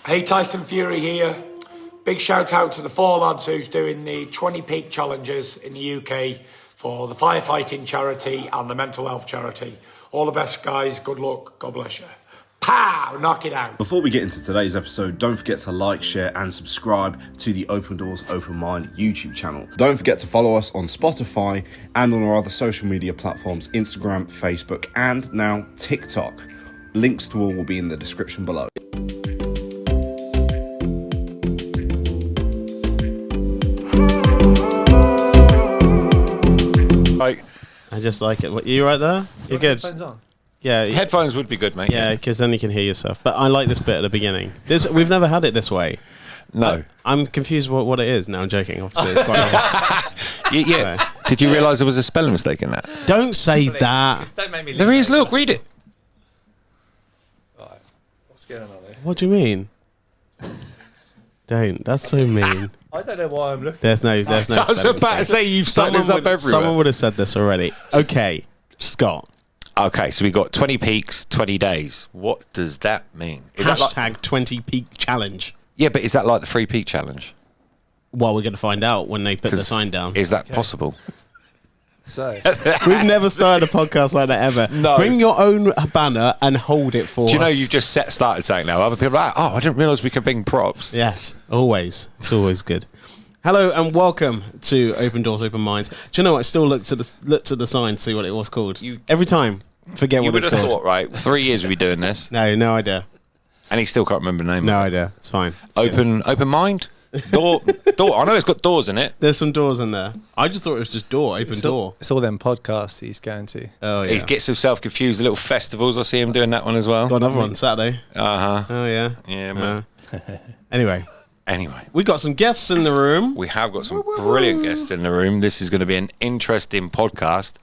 Hey, Tyson Fury here. Big shout out to the 4 lads who's doing the 20 peak challenges in the UK for the firefighting charity and the mental health charity. All the best, guys. Good luck. God bless you. Pow! Knock it out. Before we get into today's episode, don't forget to like, share and subscribe to the Open Doors, Open Mind YouTube channel. Don't forget to follow us on Spotify and on our other social media platforms, Instagram, Facebook and now TikTok. Links to all will be in the description below. I just like it. What, you right there? You're good. Headphones on? Yeah. Headphones would be good, mate. Yeah, because then you can hear yourself. But I like this bit at the beginning. We've never had it this way. No. I'm confused what it is. No, I'm joking. Obviously, it's quite nice. Yeah. Did you realise there was a spelling mistake in that? Don't say that. Don't make me. There is. Look, read it. Right. What's going on there? What do you mean? Don't. That's so mean. I don't know why I'm looking. There's no. I was spelling about to mistake. say you've started this up everywhere. Someone would have said this already. Okay, Scott. Okay, so we got 20 peaks, 20 days. What does that mean? Is that Hashtag 20 peak challenge. yeah, but is that like the free peak challenge? Well, we're going to find out when they put the 'Cause sign down. Is that possible? So We've never started a podcast like that ever. No. Bring your own banner and hold it for Do you know us. you've just started saying now? Other people are like, oh, I didn't realise we could bring props. Yes, always. It's always good. Hello and welcome to Open Doors, Open Minds. Do you know what? I still looked at the sign to see what it was called. Every time, forget You what would it's have called. thought, right, 3 years we've been doing this, No idea. and he still can't remember the name. No of it. idea. It's fine. It's good. Open mind? Door. I know it's got doors in it. There's some doors in there. I just thought it was just open door. it's all them podcasts he's going to. Oh yeah. He gets himself confused. The little festivals, I see him doing that one as well. Got another one Saturday. Uh-huh. Oh yeah. Yeah, man. Anyway, Anyway, we got some guests in the room. we have got some brilliant guests in the room. This is going to be an interesting podcast.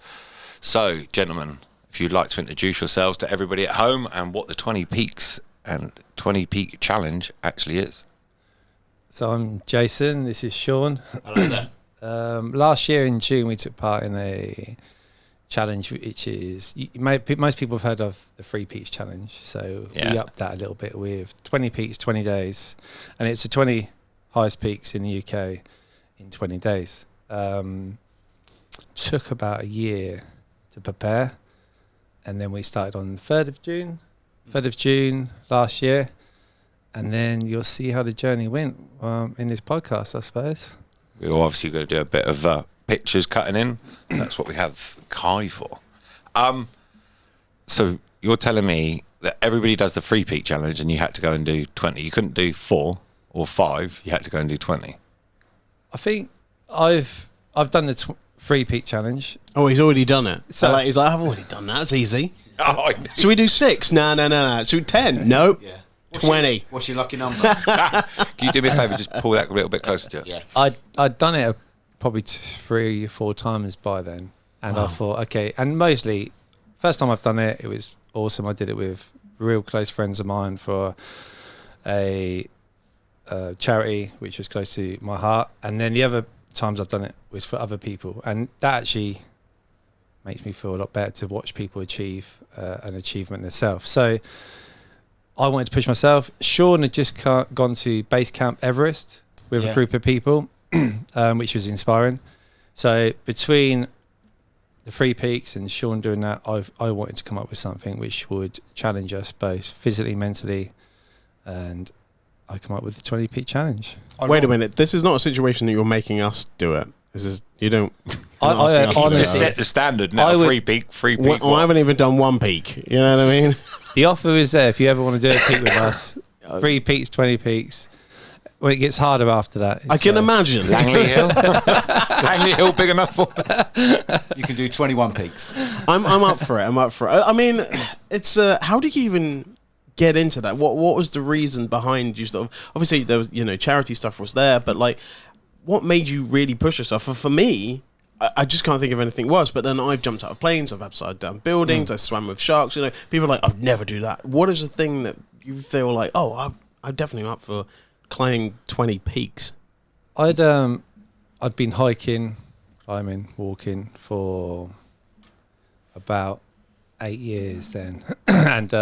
So, gentlemen, if you'd like to introduce yourselves to everybody at home and what the 20 Peaks and 20 Peak Challenge actually is. So I'm Jason. This is Sean. Hello there. Last year in June, we took part in a challenge, which is most people have heard of the Free Peaks Challenge. So Yeah. we upped that a little bit with 20 peaks, 20 days, and it's the 20 highest peaks in the UK in 20 days. Took about a year to prepare, and then we started on the 3rd of June last year, and then you'll see how the journey went in this podcast, I suppose. We're obviously going to do a bit of pictures cutting in. That's what we have Kai for. So you're telling me that everybody does the Free Peak Challenge and you had to go and do 20. You couldn't do 4 or 5. You had to go and do 20. I think I've done the Free Peak Challenge. Oh, he's already done it. So- He's like, I've already done that. It's easy. Oh, Should we do 6? No. Should we 10? Nope. Yeah. 20. What's your lucky number? can you do me a favour? Just pull that a little bit closer to you. Yeah. I'd done it probably 3 or 4 times by then, and I thought, okay. And mostly, first time I've done it, it was awesome. I did it with real close friends of mine for a charity which was close to my heart, and then the other times I've done it was for other people, and that actually makes me feel a lot better to watch people achieve an achievement themselves. So I wanted to push myself. Sean had just gone to Base Camp Everest with a group of people, which was inspiring. So between the Free Peaks and Sean doing that, I wanted to come up with something which would challenge us both physically, mentally, and I come up with the 20 Peak Challenge. Wait a minute. This is not a situation that you're making us do it. This is, you don't. I You honestly- just set the standard now. I would- Free Peak. Well, I haven't even done 1 peak. You know what I mean? The offer is there if you ever want to do a peak with us. 3 peaks, 20 peaks. Well, it gets harder after that. I can imagine. Langley Hill. Langley Hill big enough for. You can do 21 peaks. I'm up for it. I mean, it's how do you even get into that? What was the reason behind you? Sort of, obviously, there was charity stuff was there, but like, what made you really push yourself? For me, I just can't think of anything worse. But then I've jumped out of planes, I've upside down buildings, I swam with sharks. People are like, I'd never do that. What is the thing that you feel like? Oh, I'm definitely up for climbing 20 peaks. I'd been hiking, climbing, walking for about 8 years then, and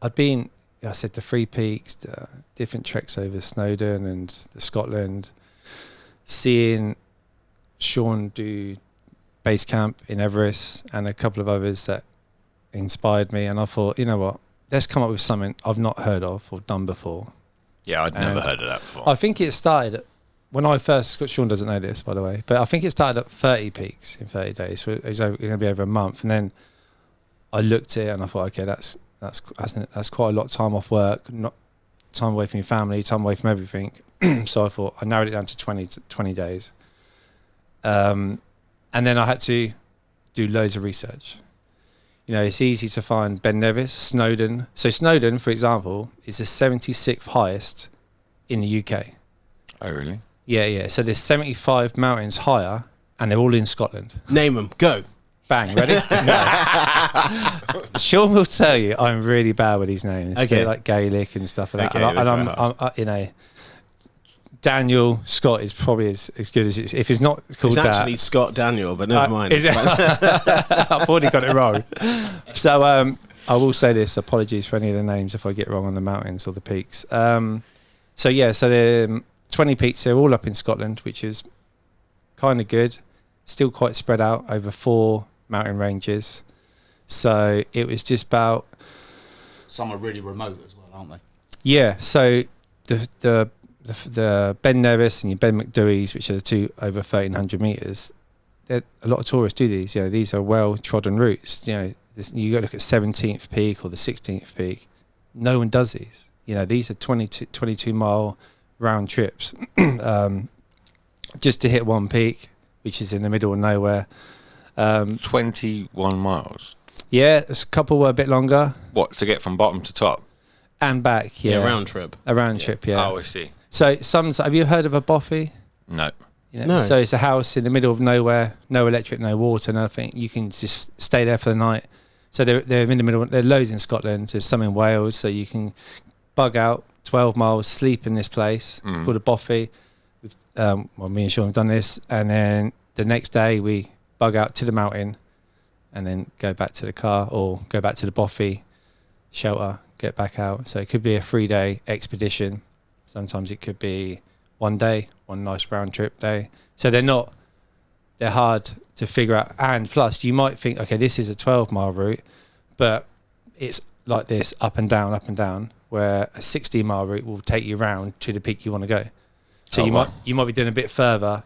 I'd been I said the Three Peaks, the different treks over Snowdon and Scotland, seeing Sean do base camp in Everest and a couple of others that inspired me, and I thought, you know what, let's come up with something I've not heard of or done before. Yeah, I'd never And heard of that before. I think it started when I first. Sean doesn't know this, by the way, but I think it started at 30 peaks in 30 days. So it was going to be over a month, and then I looked at it and I thought, okay, that's quite a lot of time off work, not time away from your family, time away from everything. So I thought I narrowed it down to 20 days, and then I had to do loads of research. You know, it's easy to find Ben Nevis, Snowdon. So Snowdon, for example, is the 76th highest in the UK. Oh, really? Yeah. So there's 75 mountains higher, and they're all in Scotland. Name them. Go. Bang, ready? No. Sean will tell you I'm really bad with these names. Okay. They're like Gaelic and stuff like that. Okay, And okay. I'm you know, Daniel Scott is probably as good as it's, if it's not called It's that. actually Scott Daniel, but never mind. Is it? I've already got it wrong. So I will say this: apologies for any of the names if I get wrong on the mountains or the peaks. So the 20 peaks, they're all up in Scotland, which is kind of good. Still quite spread out over 4 mountain ranges. So it was just about Some are really remote as well, aren't they? yeah. So the Ben Nevis and your Ben McDoueys, which are the two over 1,300 meters, a lot of tourists do these. You know, these are well trodden routes. You know, you got to look at 17th peak or the 16th peak. No one does these. You know, these are 22 mile round trips just to hit one peak, which is in the middle of nowhere. 21 miles. Yeah, a couple were a bit longer What, to get from bottom to top? and back. Yeah, Yeah, round trip. a round trip. Yeah. Oh, I see. So have you heard of a boffy? No. You know, No. So it's a house in the middle of nowhere, no electric, no water, nothing. You can just stay there for the night. So they're in the middle. There are loads in Scotland. There's some in Wales. So you can bug out 12 miles, sleep in this place. It's called a boffy. Well, me and Sean have done this, and then the next day we bug out to the mountain, and then go back to the car or go back to the boffy, shelter, get back out. So it could be a 3-day expedition. Sometimes it could be 1 day, one nice round trip day. So they're hard to figure out. And plus, you might think, okay, this is a 12-mile route, but it's like this, up and down, where a 60-mile route will take you round to the peak you want to go. So Oh, wow. you might be doing a bit further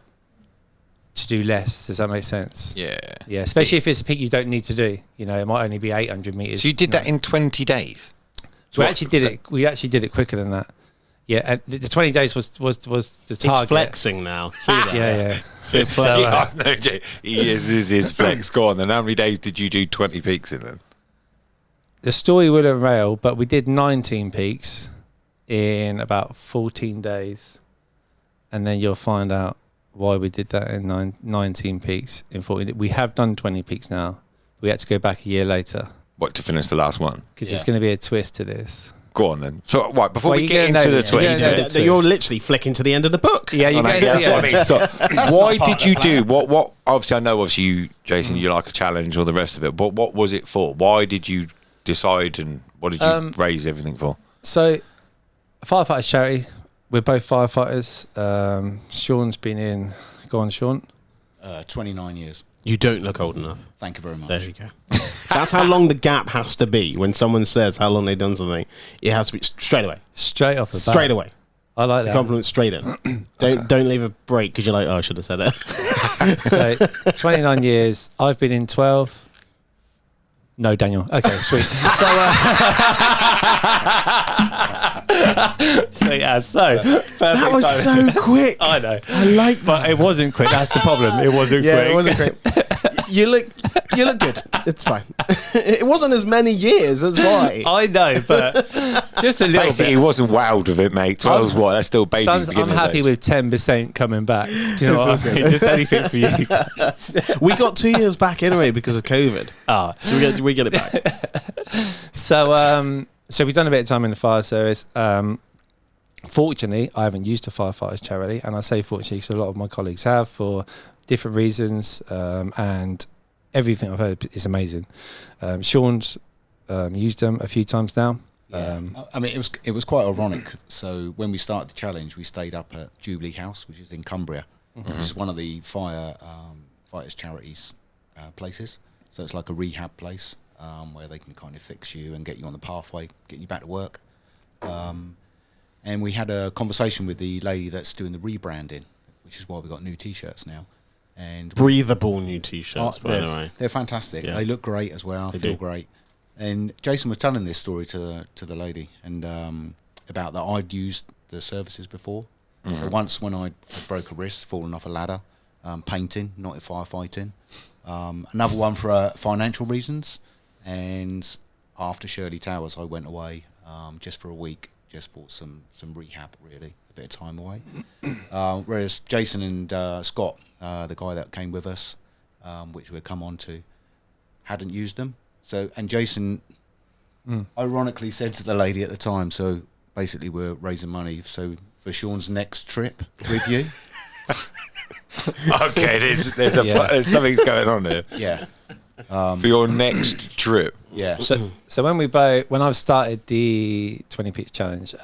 to do less. Does that make sense? Yeah. Yeah, especially if it's a peak you don't need to do. You know, it might only be 800 meters. So you did that in 20 days? We actually did it quicker than that. Yeah, and the 20 days was the He's target. flexing now. See that? Yeah. Yeah, So, I've no idea. He is his flex. Go on then. How many days did you do 20 peaks in then? the story will unravel, but we did 19 peaks in about 14 days, and then you'll find out why we did that in 19 peaks in 14. We have done 20 peaks now. We had to go back a year later What, to finish the last one? because there's going to be a twist to this. Go on then. So, right, before Well, we you get gotta into know the the- twist, you gotta know yeah. the- You're literally flicking to the end of the book. Yeah, you Oh, no, guys. yeah, Yeah, I mean, stop. Why did you do what? Obviously, I know. Obviously, you, Jason, you like a challenge or the rest of it. But what was it for? Why did you decide, and what did you raise everything for? So, Firefighters Charity. We're both firefighters. Sean's been in. Go on, Sean. 29 years. You don't look old enough. Thank you very much. There you go. That's how long the gap has to be when someone says how long they've done something. It has to be straight away. Straight off the bat. Straight away. I like that. Compliment straight in. Don't leave a break because you're like, oh, I should have said it. So 29 years. I've been in 12. No, Daniel. Okay, sweet. So, perfect. That was timing. so quick. I know. I like that. But it wasn't quick. That's the problem. It wasn't Yeah, quick. it wasn't great. You look good. It's fine. It wasn't as many years. That's why. I know, but just a little Basically, he bit. wasn't wowed with it, mate. 12's what? That's still baby Sons, I'm beginner's happy age. with 10% coming back. Do you know what I mean? Just anything for you. We got 2 years back anyway because of COVID. Ah. So we get it back. So we've done a bit of time in the fire service. Fortunately, I haven't used a firefighters charity, and I say fortunately because a lot of my colleagues have for different reasons, and everything I've heard is amazing. Sean's used them a few times now, I mean, it was quite ironic. So when we started the challenge, we stayed up at Jubilee House, which is in Cumbria, which is one of the fighters charities places. So it's like a rehab place where they can kind of fix you and get you on the pathway, get you back to work. And we had a conversation with the lady that's doing the rebranding, which is why we got new T-shirts now. And Breathable new T-shirts, by the way. they're fantastic. Yeah. They look great as well. Feel great. And Jason was telling this story to the lady, and about that I'd used the services before. So once when I broke a wrist, fallen off a ladder, painting, not in firefighting. Another one for financial reasons. And after Shirley Towers, I went away just for a week, just for some rehab, really, a bit of time away. Whereas Jason and Scott, the guy that came with us, which we'll come on to, hadn't used them. So, and Jason ironically said to the lady at the time, so basically we're raising money for Sean's next trip with you. Okay, there's something's going on there. Yeah. For your next trip. Yeah. So when I've started the 20 Peaks Challenge,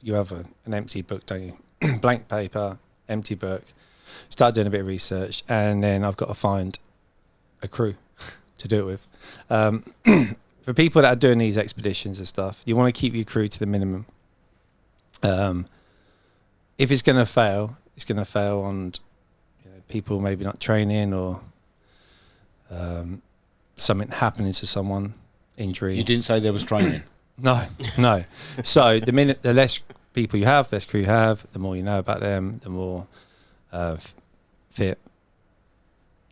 you have an empty book, don't you? Blank paper, empty book. Start doing a bit of research, and then I've got to find a crew to do it with. For people that are doing these expeditions and stuff, you want to keep your crew to the minimum. If it's going to fail, it's going to fail on people maybe not training or something happening to someone, injury. You didn't say there was training. No. So the less people you have, less crew you have, the more you know about them, the more fit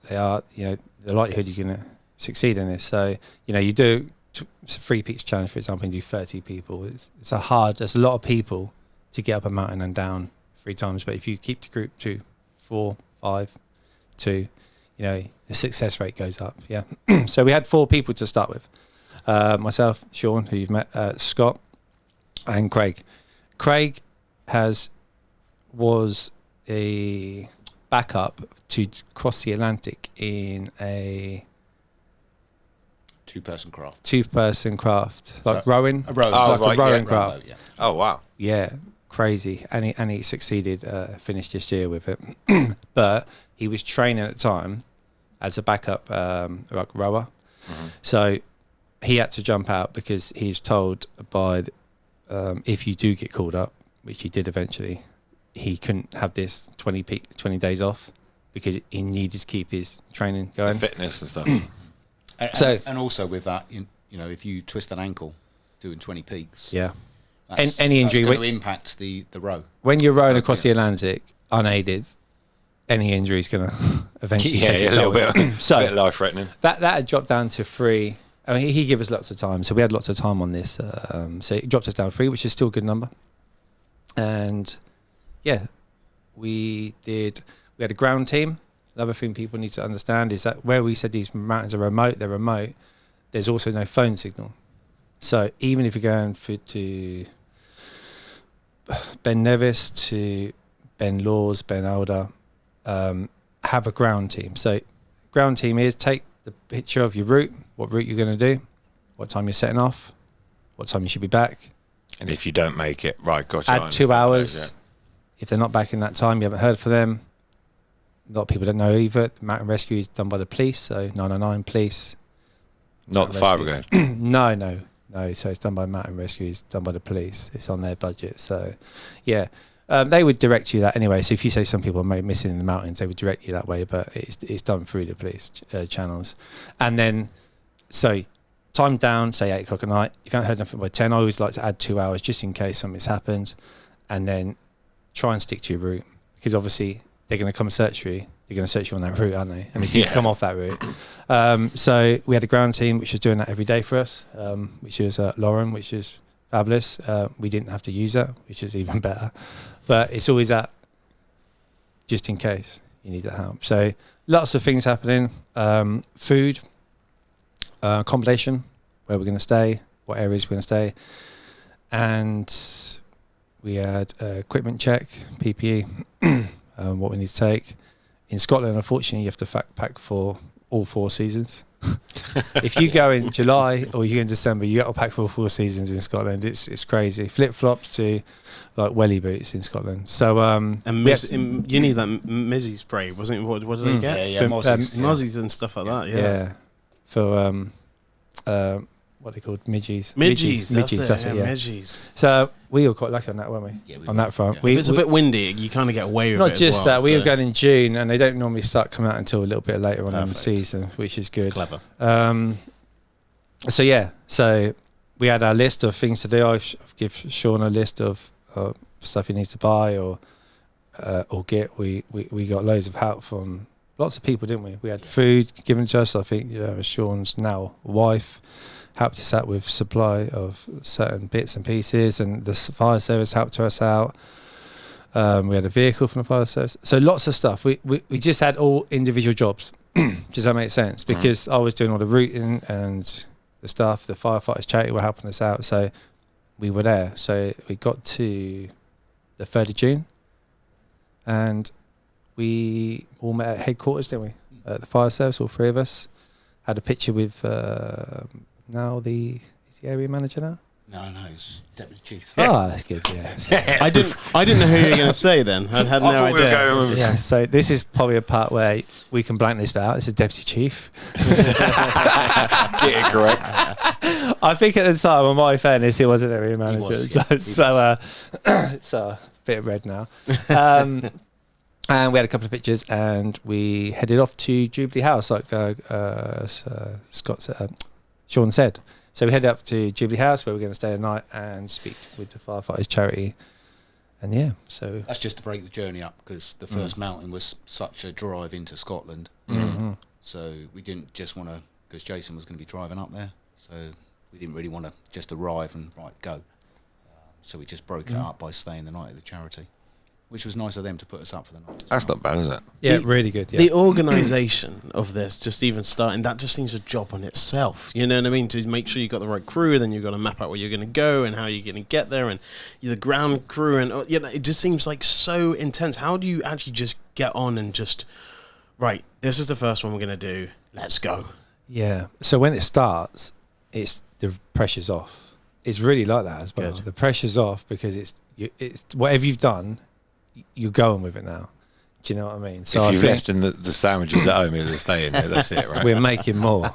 they are. The likelihood you're going to succeed in this. So you do 3 Peaks Challenge, for example, and you do 30 people. There's a lot of people to get up a mountain and down 3 times. But if you keep the group to 4, 5, 2, the success rate goes up. Yeah. So we had 4 people to start with. Myself, Sean, who you've met, Scott, and Craig. Craig was a backup to cross the Atlantic in a 2-person craft. 2-person craft, like So, rowing. A row. Oh, like right, a rowing yeah, craft. Yeah. Oh, wow. Yeah, crazy. And he succeeded, finished this year with it. But he was training at the time as a backup like rower. So he had to jump out because he's told by if you do get called up, which he did eventually, he couldn't have this 20 days off because he needed to keep his training going. The fitness and stuff. And also with that, if you twist an ankle doing 20 peaks, Yeah. that's Any injury going to impact the row. when you're rowing across the Atlantic unaided, any injury is going to eventually take Yeah, its a little toll. bit, So bit life-threatening. that had dropped down to 3. I mean, he gave us lots of time, so we had lots of time on this. So it dropped us down 3, which is still a good number. And yeah, we had a ground team. Another thing people need to understand is that where we said these mountains are remote, they're remote. There's also no phone signal. So even if you're going to Ben Nevis, to Ben Laws, Ben Alder, have a ground team. So ground team is take the picture of your route, what route you're going to do, what time you're setting off, what time you should be back. And if you don't make it, right, gotcha. I Add 2 understand hours. those, If they're not back in that time, you haven't heard from them. A lot of people don't know either. The mountain rescue is done by the police, so 999 police. yeah. Not the fire brigade. No. So it's done by mountain rescue. It's done by the police. It's on their budget. So, yeah, they would direct you that anyway. So if you say some people are missing in the mountains, they would direct you that way. But it's done through the police channels. And then, so time down, say 8 o'clock at night. If you haven't heard nothing by 10, I always like to add 2 hours just in case something's happened, and then try and stick to your route, because obviously they're going to come search for you. They're going to search you on that route, aren't they? And if you come off that route. So we had a ground team which was doing that every day for us, which was Lauren, which is fabulous. We didn't have to use that, which is even better. But it's always that just in case you need that help. So lots of things happening. Food, accommodation, where we're going to stay, what areas we're going to stay. And we had equipment check, PPE, what we need to take. In Scotland, unfortunately, you have to pack for all 4 seasons. If you go in July or you go in December, you got to pack for all 4 seasons in Scotland. It's crazy. Flip flops to like welly boots in Scotland. So And you need that Mizzy spray, wasn't it? What did they get? Yeah, For, Mozzies and stuff like that. Yeah. for what are they called? Midgies. Midgies, that's it. yeah. Midgies. So we were quite lucky on that, weren't we? Yeah, we on were, that front. yeah. If it's a bit windy, you kind of get away with it. Not as just well, that, we so- were going in June, and they don't normally start coming out until a little bit later on in the Perfect. season, which is good. Clever. So we had our list of things to do. I've give Sean a list of stuff he needs to buy or get. We got loads of help from lots of people, didn't we? We had food given to us. I think Sean's now wife helped us out with supply of certain bits and pieces, and the fire service helped us out. We had a vehicle from the fire service, so lots of stuff. We just had all individual jobs. Does that make sense? Because I was doing all the routing and the stuff. The firefighters charity were helping us out, so we were there. So we got to the 3rd of June, and we all met at headquarters, didn't we? At the fire service, all 3 of us. Had a picture with now is the area manager now? No, it's deputy chief. Oh, that's good. Yeah. So, I didn't know who you were going to say then. I had no I thought we were idea. going with yeah. So this is probably a part where we can blank this out. This is deputy chief. get it correct. I think at the time, on my fairness, he wasn't area manager. was, yeah, he so a bit of red now. And we had a couple of pictures, and we headed off to Jubilee House, like Sean said. So we headed up to Jubilee House, where we're going to stay the night and speak with the firefighters charity. And yeah, so That's just to break the journey up, because the first mountain was such a drive into Scotland. So we didn't just want to, because Jason was going to be driving up there, so we didn't really want to just arrive and go. So we just broke it up by staying the night at the charity, which was nice of them to put us up for the night. That's not bad, is it? yeah, really good. Yeah. The organisation of this, just even starting, that just seems a job on itself. You know what I mean? To make sure you got the right crew, then you've got to map out where you're going to go and how you're going to get there, and the ground crew, and it just seems like so intense. How do you actually just get on and just, right, this is the first one we're going to do, let's go? Yeah. So when it starts, it's the pressure's off. It's really like that as well. Good. The pressure's off because it's whatever you've done, you're going with it now. Do you know what I mean? So If I you've think left in the sandwiches at home, they're staying there. That's it, right? we're making more.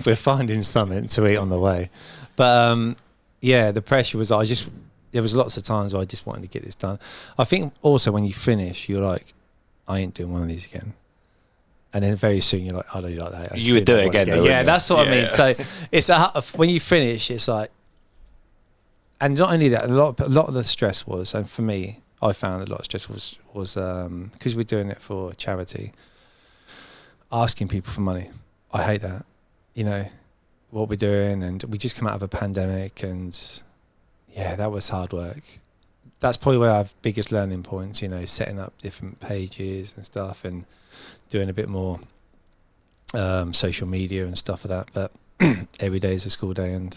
We're finding something to eat on the way. But yeah, the pressure was. There was lots of times where I just wanted to get this done. I think also when you finish, you're like, I ain't doing one of these again. And then very soon you're like, I don't like that. I just You would do that it one again, though, Yeah, wouldn't you? that's what I Yeah, mean. yeah. So it's when you finish, it's like, and not only that, a lot of the stress was, and for me, I found a lot of stress was because we're doing it for charity, asking people for money. I hate that. You know, what we're doing, and we just come out of a pandemic, and yeah, that was hard work. That's probably where I have biggest learning points, you know, setting up different pages and stuff, and doing a bit more social media and stuff like that. But every day is a school day, and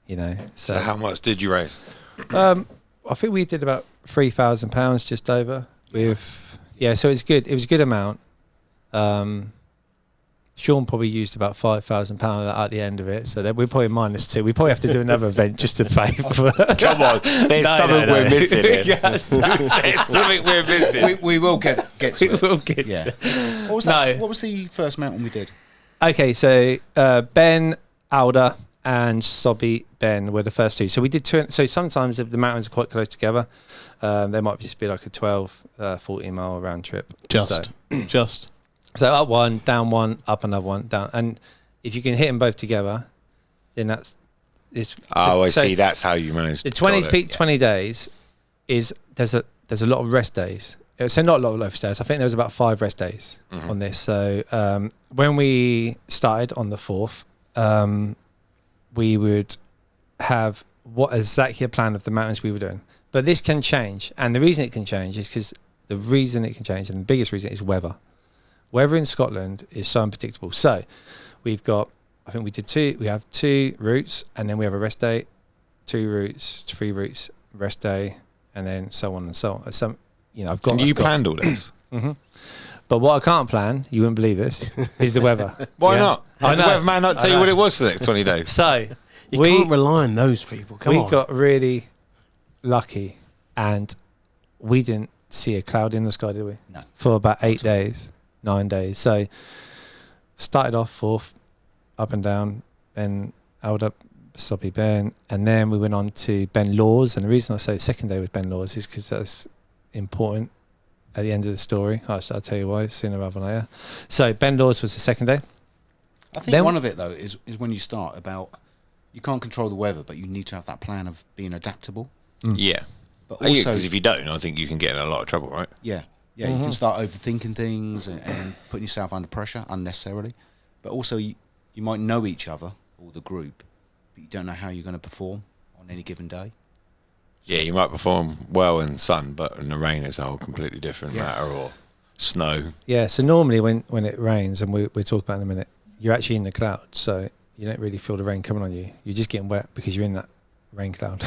you know. So how much did you raise? I think we did about £3,000 just over. With so it's good. It was a good amount. Sean probably used about £5,000 at the end of it, so that we're probably -2. We probably have to do another event just to pay for. Come on, there's No, something no. we're missing. Here. Yes. There's something we're missing. We will get to it. We'll get Yeah. to- What was that? No. What was the first mountain we did? Okay, so Ben, Alda, and Sobby Ben were the first 2. So we did 2. So sometimes if the mountains are quite close together, there might just be like a 12, 14 mile round trip. So up one, down one, up another one, down. And if you can hit them both together, then that's... Oh, I so see. That's how you managed. The 20 days is... There's a lot of rest days. So not a lot of rest days. I think there was about 5 rest days on this. So when we started on the 4th, we would have exactly a plan of the mountains we were doing. But this can change. And the reason it can change is because the reason it can change, and the biggest reason, is weather. Weather in Scotland is so unpredictable. So we've got, I think we have 2 routes, and then we have a rest day, 2 routes, 3 routes, rest day, and then so on and so on. You know, And you planned all this? But what I can't plan, you wouldn't believe this, is the weather. Why Yeah. not? I Did the know. weatherman not tell you what it was for the next 20 days? So You we can't rely on those people. Come we on. got really lucky, and we didn't see a cloud in the sky, did we? No. For about 8 days, 9 days. So started off fourth, up and down, then held up Soppy Ben, and then we went on to Ben Laws. And the reason I say the second day with Ben Laws is because that's important at the end of the story. I'll tell you why sooner rather than later. So Ben Laws was the second day. I think Then- one of it though is when you start about you can't control the weather, but you need to have that plan of being adaptable. Yeah. But Yeah, also, because if you don't, I think you can get in a lot of trouble, right? yeah, you can start overthinking things and putting yourself under pressure unnecessarily. But also, you might know each other or the group, but you don't know how you're going to perform on any given day. Yeah, you might perform well in the sun, but in the rain it's a whole completely different Yeah. matter, or snow. Yeah, so normally when it rains, and we'll talk about it in a minute, you're actually in the cloud, so you don't really feel the rain coming on you. You're just getting wet because you're in that rain cloud.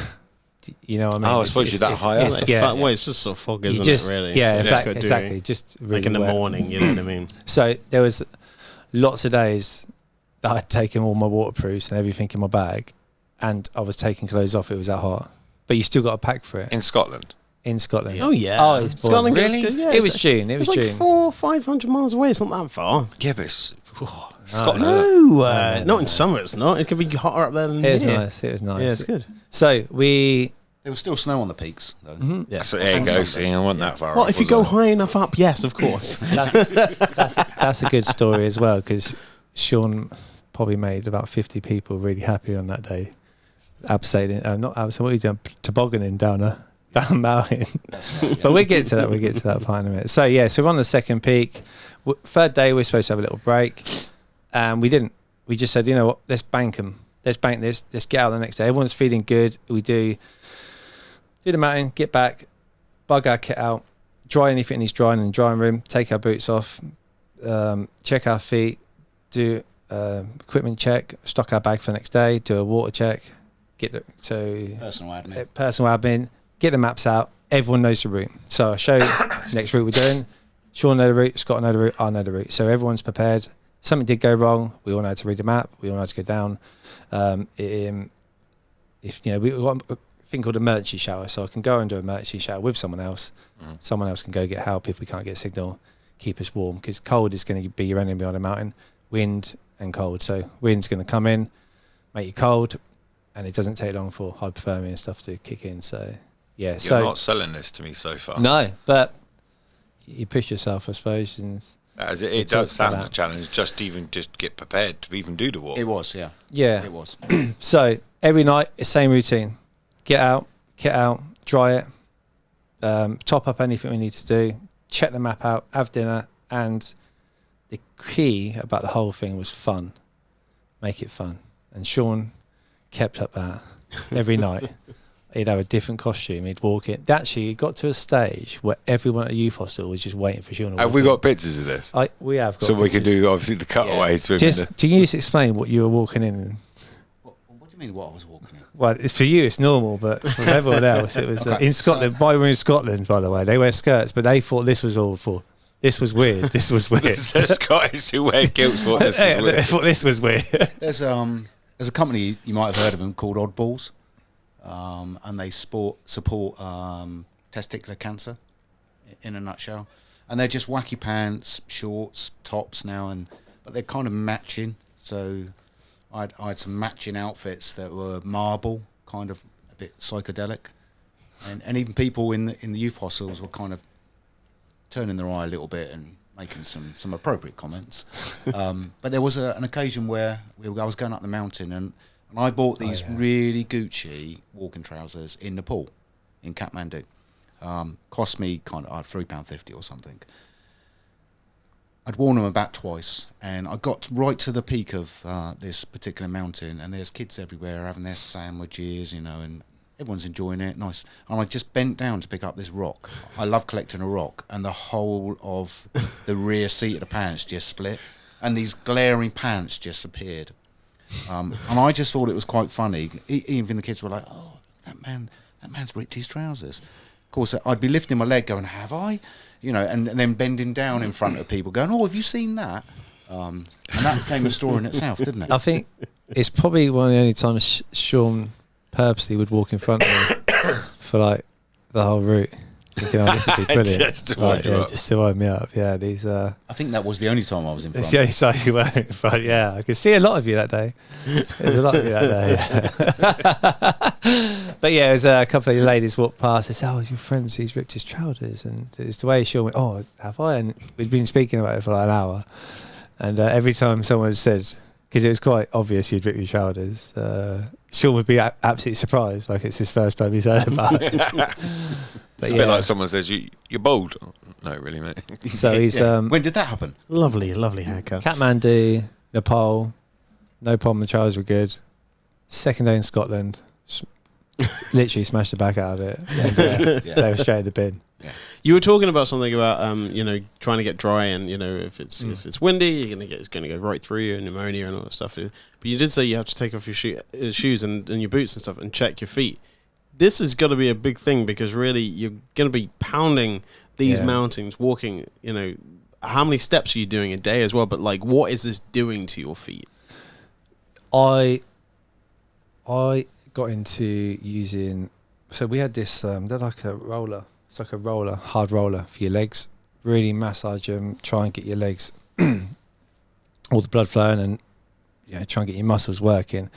You know what I mean? Oh, I suppose you're that high up. Well, it's just sort of fog, You isn't just, it, really? yeah, So in it's fact, got to do- exactly. Just really Like in the wet. morning, you know what I mean? So there was lots of days that I'd taken all my waterproofs and everything in my bag, and I was taking clothes off. It was that hot, but you still got to pack for it In Scotland. in Scotland. Oh yeah. Oh, it's boring. Scotland gets Really? good, yeah, It was it's- June. It was It's like June. 400-500 miles away. It's not that far. Yeah, but it's Scotland. No, not in summer. It's not. It could be hotter up there than It was here. nice. It was nice. Yeah, it's good. So we There was still snow on the peaks, though. Yeah. So there you go. See, I wasn't that far. Well, off, if you was go I? high enough up, yes, of course. that's a good story as well, because Sean probably made about 50 people really happy on that day. Abseiling, not abseiling. What are you doing? Tobogganing down a mountain. But we get to that. We get to that part in a minute. So yeah, so we're on the second peak. Third day, we're supposed to have a little break, and we didn't. We just said, you know what? Let's bank them. Let's bank this. Let's get out the next day. Everyone's feeling good. We do the mountain, get back, bug our kit out, dry anything needs drying in the drying room, take our boots off, check our feet, do equipment check, stock our bag for the next day, do a water check, get Personal admin. personal admin, get the maps out. Everyone knows the route. So I'll show you the next route we're doing. Sean know the route, Scott know the route, I know the route. So everyone's prepared. Something did go wrong, we all know how to read the map, we all know how to go down. If you know, we've got a thing called emergency shower, so I can go and do an emergency shower with someone else. Someone else can go get help if we can't get a signal, keep us warm, because cold is going to be your enemy on a mountain, wind and cold. So wind's going to come in, make you cold, and it doesn't take long for hypothermia and stuff to kick in. So yeah, You're so not selling this to me so far. no, but you push yourself, I suppose. And As it It does talks about sound a that. challenge. Just get prepared to even do the walk. It was, yeah. yeah, It was. so every night, the same routine: get out, dry it, top up anything we need to do, check the map out, have dinner, and the key about the whole thing was fun. Make it fun. And Sean kept up that every night. He'd have a different costume. He'd walk in. Actually, it got to a stage where everyone at the youth hostel was just waiting for Sean. To Have walk we in. got pictures of this? We have got. So we could pictures. do obviously the cutaways. with Just the- can you just explain what you were walking in? And, What do you mean, what I was walking in? well, it's for you, it's normal, but for everyone else, it was Okay, in Scotland. Why we're in Scotland, by the way, they wear skirts, but they thought this was all for. This was weird. This was weird. the Scottish who wear kilts thought this was They weird. thought this was weird. There's a company, you might have heard of them, called Oddballs. And they support testicular cancer, in a nutshell. And they're just wacky pants, shorts, tops now, but they're kind of matching. So I had some matching outfits that were marble, kind of a bit psychedelic, and even people in the youth hostels were kind of turning their eye a little bit and making some appropriate comments. But there was an occasion where I was going up the mountain and I bought these really Gucci walking trousers in Nepal, in Kathmandu. Cost me kind of £3.50 or something. I'd worn them about twice, and I got right to the peak of this particular mountain, and there's kids everywhere having their sandwiches, you know, and everyone's enjoying it, nice. And I just bent down to pick up this rock. I love collecting a rock, and the whole of the rear seat of the pants just split, and these glaring pants just appeared. And I just thought it was quite funny. Even the kids were like, "Oh, that man's ripped his trousers." of course, I'd be lifting my leg, going, "Have I?" You know, and then bending down in front of people, going, "Oh, have you seen that?" And that became a story in itself, didn't it? I think it's probably one of the only times Sean purposely would walk in front of me for like the whole route, thinking, "Oh, this would be brilliant." Just to wind you up. Just to wind me up. Yeah, these. I think that was the only time I was in front. It's the only side you were in front. Yeah, I could see a lot of you that day. There's a lot of you that day. But yeah, there's a couple of ladies walked past. They said, "Oh, your friend's he's ripped his trousers," and it's the way Sean went, "Oh, have I?" And we'd been speaking about it for like an hour, and every time someone said, because it was quite obvious you'd ripped your trousers, Sean would be absolutely surprised, like it's his first time he's heard about it. But It's a bit like someone says, "You're bald." No, really, mate. So he's When did that happen? Lovely, lovely haircut. Kathmandu, Nepal, no problem. The trousers were good. Second day in Scotland, literally smashed the back out of it. And, they were straight in the bin. You were talking about something about trying to get dry, and if it's windy, it's going to go right through you, and pneumonia and all that stuff. But you did say you have to take off your shoes and your boots and stuff and check your feet. This is going to be a big thing, because really you're going to be pounding these mountains, walking. How many steps are you doing a day as well? But like, what is this doing to your feet? I got into using. So we had this. They're like a roller. It's like a roller, hard roller for your legs. Really massage them. Try and get your legs, all the blood flowing, and try and get your muscles working.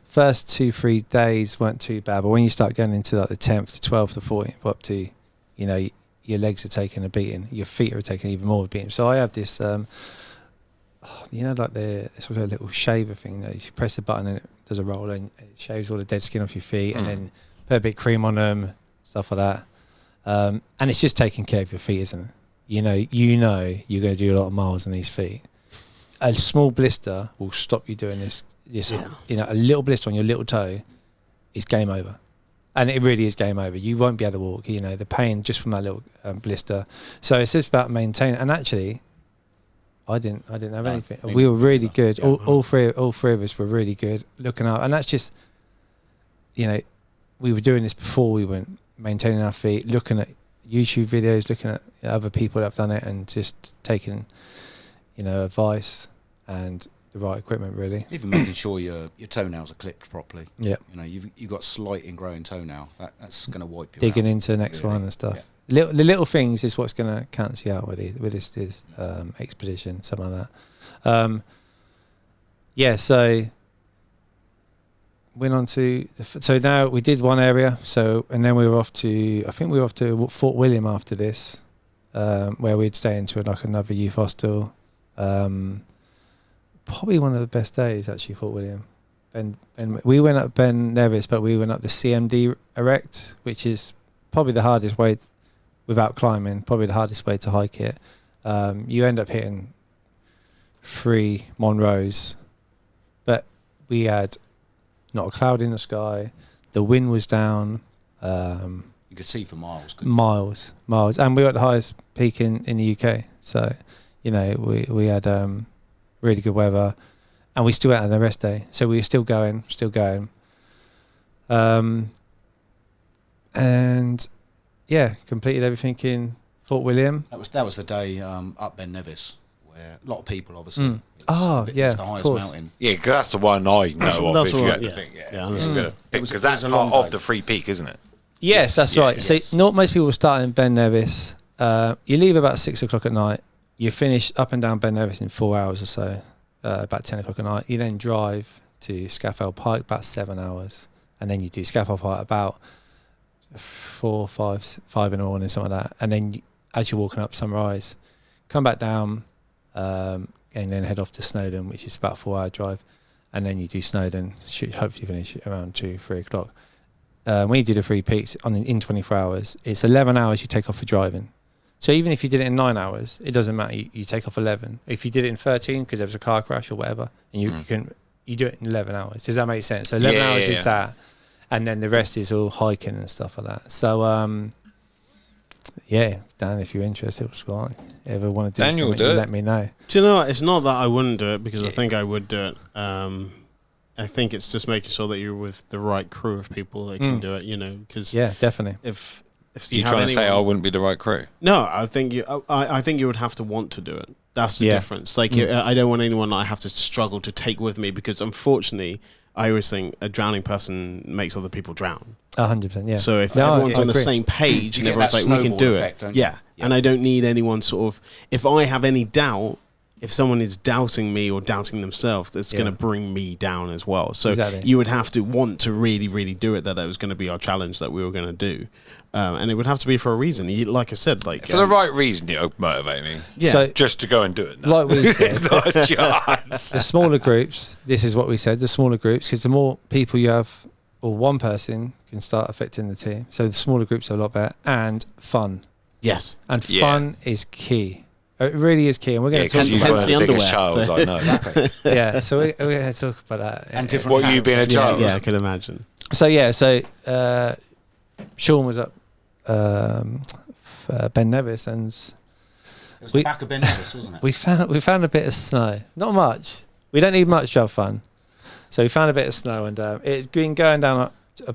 First 2-3 days weren't too bad, but when you start getting into like the 10th to 12th to 14th, up to, your legs are taking a beating, your feet are taking even more of a beating. So I have this, it's like a little shaver thing. You press the button and it does a roll, and it shaves all the dead skin off your feet, and then put a bit of cream on them, stuff like that. And it's just taking care of your feet, isn't it? You're going to do a lot of miles on these feet. A small blister will stop you doing this. A little blister on your little toe is game over, and it really is game over. You won't be able to walk. The pain just from that little blister. So it's just about maintaining. And actually, I didn't have anything. We were really good. All three of us were really good looking up, and that's just we were doing this before we went, maintaining our feet, looking at YouTube videos, looking at other people that have done it, and just taking advice and the right equipment, really. Even making sure your toenails are clipped properly. Yeah. You've got slight ingrowing toenail. That's going to wipe you Digging out. into the next one and stuff. Yeah. The little things is what's going to cancel you out with this expedition, something like that. So went on to so now we did one area. So and then we were off to Fort William after this, where we'd stay into another youth hostel. Probably one of the best days, actually, Fort William. We went up Ben Nevis, but we went up the CMD Erect, which is probably the hardest way, without climbing, probably the hardest way to hike it. You end up hitting 3 Monroes, but we had not a cloud in the sky. The wind was down. You could see for miles. Miles, and we were at the highest peak in the UK. So, we had really good weather, and we still went on the rest day. So we were still going. And completed everything in Fort William. That was the day up Ben Nevis, where a lot of people, obviously. It's the highest mountain. Yeah, because that's the one I know of. That's If you what- had to yeah. think, Yeah, because that's a long part of day. the free peak, isn't it? Yes, that's right. yes. So not most people start in Ben Nevis. You leave about 6 o'clock at night. You finish up and down Ben Nevis in 4 hours or so, about 10 o'clock at night. You then drive to Scafell Pike about 7 hours, and then you do Scafell Pike about 4, 5 in the morning, something like that. And then as you're walking up Sunrise, come back down, and then head off to Snowdon, which is about a 4-hour drive. And then you do Snowdon, hopefully finish around 2, 3 o'clock. When you do the 3 peaks in 24 hours, it's 11 hours you take off for driving. So even if you did it in 9 hours, it doesn't matter. You take off 11. If you did it in 13 because there was a car crash or whatever, and you do it in 11 hours. Does that make sense? So 11 hours is that, and then the rest is all hiking and stuff like that. So Dan, if you're interested, ever want to do Daniel, something, do it. let me know. Do you know what? It's not that I wouldn't do it, because I think I would do it. I think it's just making sure that you're with the right crew of people that can do it. Because Yeah, definitely. if if You have trying to say I anyone- wouldn't be the right crew? No, I think I think you would have to want to do it. That's the Yeah. difference. Like, I don't want anyone that I have to struggle to take with me, because unfortunately, I always think a drowning person makes other people drown. 100%. Yeah. So if No, everyone's I on the agree. same page You and get everyone's that like, we can do snowball effect, it. don't you? Yeah. Yeah. And I don't need anyone sort of, if I have any doubt, if someone is doubting me or doubting themselves, that's Yeah. going to bring me down as well. So Exactly. you would have to want to really, really do it, that was going to be our challenge that we were going to do. And it would have to be for a reason. Like I said, like... For the right reason, it'll motivate me. Yeah. So, Just to go and do it. Now. like we said, It's not a chance. the smaller groups, this is what we said, the smaller groups, because the more people you have, or one person can start affecting the team. So the smaller groups are a lot better, and fun. Yes. And Yeah. fun is key. It really is key. And we're Yeah, going to because talk you've Hence got the the biggest underwear, child, so- I know. Exactly. yeah, so we're going to talk about that. And different What you hats. being a child? Yeah, I can imagine. So yeah, Sean was up Ben Nevis, and It was We- the back of Ben Nevis, wasn't it? we found a bit of snow. Not much. We don't need much to have fun. So we found a bit of snow, and it's been going down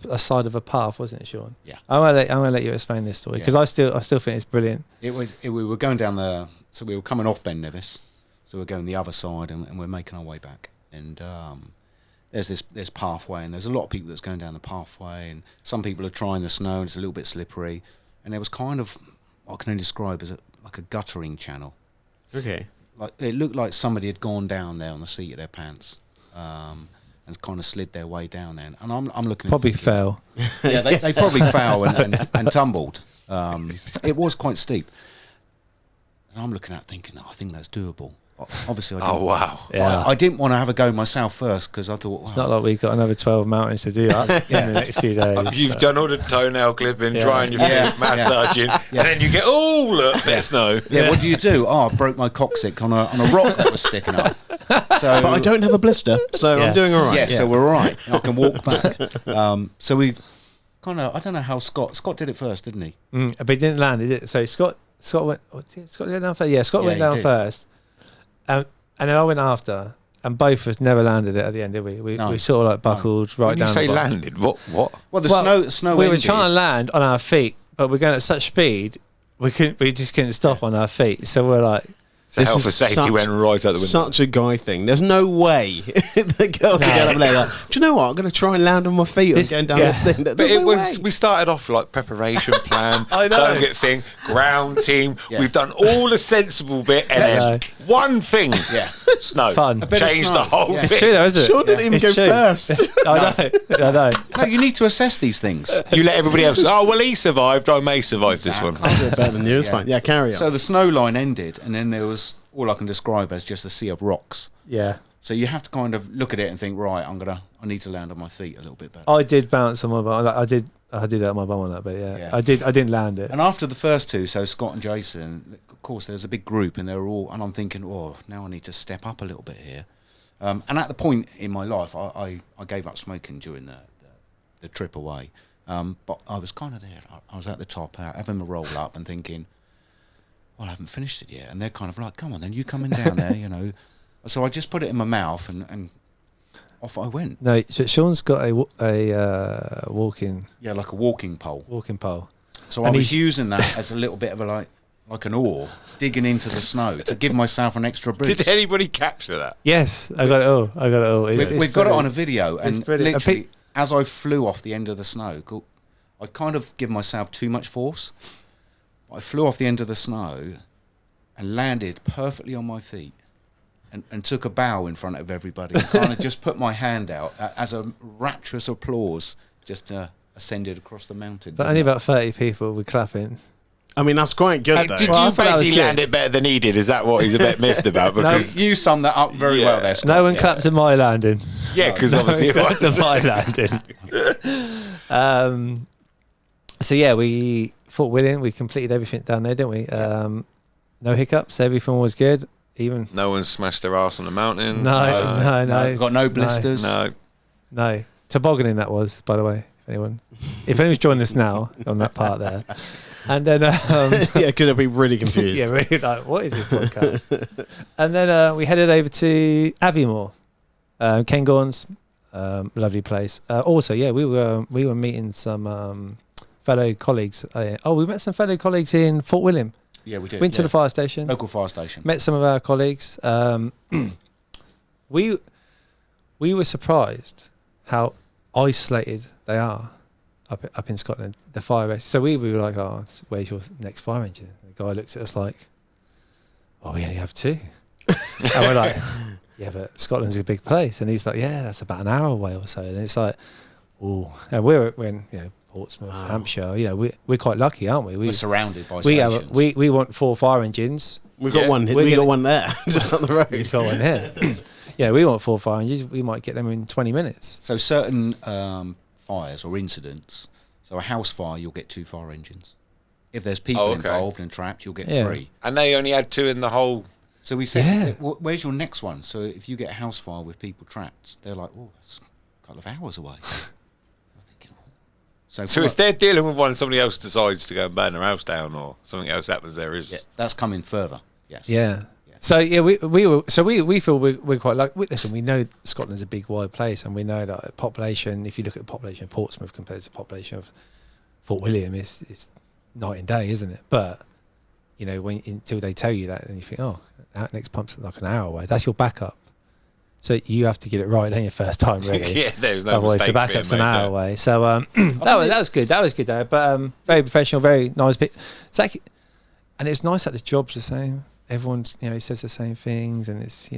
a side of a path, wasn't it, Sean? Yeah. I'm gonna let you explain this story, because I still think it's brilliant. We were going down so we were coming off Ben Nevis, so we're going the other side, and we're making our way back. And there's this pathway, and there's a lot of people that's going down the pathway, and some people are trying the snow, and it's a little bit slippery. And there was kind of what can I describe as like a guttering channel. Okay. Like it looked like somebody had gone down there on the seat of their pants, and kind of slid their way down there. And I'm looking Probably at thinking, fell. yeah, they probably fell and tumbled. It was quite steep. And I'm looking at it thinking, I think that's doable. Obviously, I didn't, Oh, wow. Yeah. I didn't want to have a go myself first, because I thought, It's not like we've got another 12 mountains to do that in the next few days. You've done all the toenail clipping, Yeah. drying your feet, massaging, and then you get, look, bit of snow. yeah, what do you do? Oh, I broke my coccyx on a rock that was sticking up. So, But I don't have a blister, so Yeah. I'm doing all right. yeah, so we're all right. I can walk back. So we kind of, I don't know how Scott did it first, didn't he? But he didn't land, did it? So Scott went. Scott went down first. Yeah, Scott Yeah, went he down did. first, and then I went after, and both of us never landed it at the end, did we? No. We sort of like buckled right When you down. say the bottom. landed, what? Well, the Well, snow we were ended. trying to land on our feet, but we're going at such speed we just couldn't stop on our feet. So we're like, So This health is and safety such- went right out the window. Such a guy thing. There's no way the girl can get up there like, do you know what? I'm going to try and land on my feet This- and going down yeah. this thing. But There's it no was, way. we started off like preparation plan, I know. don't get thing, ground team. Yeah. We've done all the sensible bit, and then one thing, snow, Fun. A bit of changed snow. the whole Yeah. it's thing. true though, isn't it? Sean didn't even It's go true. first. I know. No, you need to assess these things. You let everybody else. Oh well, he survived. I may survive this one. I'll do it better than you. It's Yeah. fine. Yeah, carry on. So the snow line ended, and then there was all I can describe as just a sea of rocks. Yeah. So you have to kind of look at it and think, right, I need to land on my feet a little bit better. I did bounce on my bum. I did that on my bum on that, but Yeah. I didn't land it. And after the first two, so Scott and Jason, of course, there was a big group, and they were all, and I'm thinking, oh, now I need to step up a little bit here. And at the point in my life, I gave up smoking during the trip away. But I was kind of there. I was at the top, having a roll up and thinking, well, I haven't finished it yet. And they're kind of like, come on, then you coming down there, you know. So I just put it in my mouth, and off I went. No, but Sean's got a walking Yeah, like a walking pole. pole. So And I was he's- using that as a little bit of a like an oar, digging into the snow to give myself an extra boost. Did anybody capture that? Yes, I got it all. We've got it on a video, and It's brilliant. literally, as I flew off the end of the snow, I'd kind of give myself too much force. I flew off the end of the snow and landed perfectly on my feet, and took a bow in front of everybody, and kind of just put my hand out as a rapturous applause just ascended across the mountain. But only about 30 people were clapping. I mean, that's quite good, though. Did Well, I you thought that was basically good. land it better than he did? Is that what he's a bit miffed about? Because You summed that up very well there, Scott. No one Yeah. clapped at my landing. yeah, because obviously it Clapped was. at my landing. So yeah, we fought William. We completed everything down there, didn't we? No hiccups. Everything was good. Even No one smashed their ass on the mountain. no. Got no blisters. No. Tobogganing that was, by the way. If anyone's joining us now on that part there, and then yeah, because I'd be really confused. yeah, really like what is this podcast? And then we headed over to Aviemore, Cairngorms, lovely place. Also, yeah, we were meeting some fellow colleagues. We met some fellow colleagues in Fort William. Yeah, we did. Went to the fire station. Local fire station. Met some of our colleagues. We were surprised how isolated they are up in Scotland. The fire race. So we were like, "Oh, where's your next fire engine?" And the guy looks at us like, "Oh, we only have 2." And we're like, "Yeah, but Scotland's a big place." And he's like, "Yeah, that's about an hour away or so." And it's like, "Oh," and we're in Portsmouth, Hampshire. We're quite lucky, aren't we? We're surrounded by we stations. we want 4 fire engines. We've got one. we're We got gonna- one there, just on the road. We've got one here. Yeah, we want 4 fire engines. We might get them in 20 minutes. So certain fires or incidents, so a house fire, you'll get 2 fire engines. If there's people okay. involved and trapped, you'll get Yeah. 3. And they only had 2 in the whole. So we said, Yeah. where's your next one? So if you get a house fire with people trapped, they're like, oh, that's a couple of hours away. I'm thinking, oh. So if they're dealing with one, somebody else decides to go and burn their house down, or something else happens, there is. yeah, that's coming further. Yes. Yeah. So we feel we're quite like. Listen, we know Scotland's a big wide place, and we know that population. If you look at the population of Portsmouth compared to the population of Fort William, it's night and day, isn't it? But until they tell you that, then you think, oh, that next pump's like an hour away. That's your backup. So you have to get it right on your first time, really. Yeah, there's no Otherwise, the mistakes backup's being an made hour there. away. So that was good. That was good, though. But very professional, very nice. It's like, and it's nice that the job's the same. Everyone's says the same things, and it's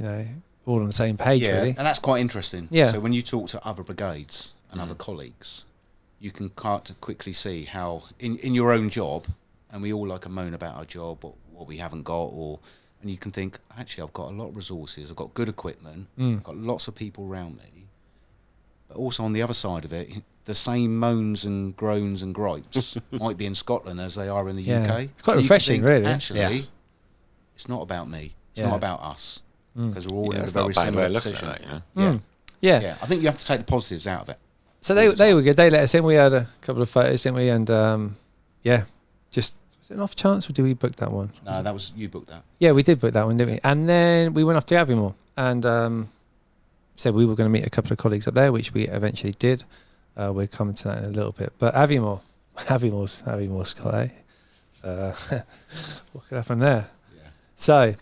all on the same page, Yeah, really. and that's quite interesting. Yeah. So when you talk to other brigades and other colleagues, you can quite quickly see how in your own job, and we all like a moan about our job, what we haven't got, and you can think, actually, I've got a lot of resources, I've got good equipment, I've got lots of people around me, but also on the other side of it, the same moans and groans and gripes might be in Scotland as they are in the Yeah. UK. It's quite And you can refreshing, think, really. Actually, Yeah. it's not about me. It's Yeah. not about us. Because we're all Yeah, in a it's not a very bad way similar of looking position. at that, you know. Yeah. Yeah. Yeah, I think you have to take the positives out of it. So they were good. They let us in. We had a couple of photos, didn't we? And just was it an off chance, or did we book that one? No, that was you booked that. Yeah, we did book that one, didn't we? And then we went off to Aviemore and said we were going to meet a couple of colleagues up there, which we eventually did. We're coming to that in a little bit. But Aviemore's Scott, eh? What could happen there? Yeah. So,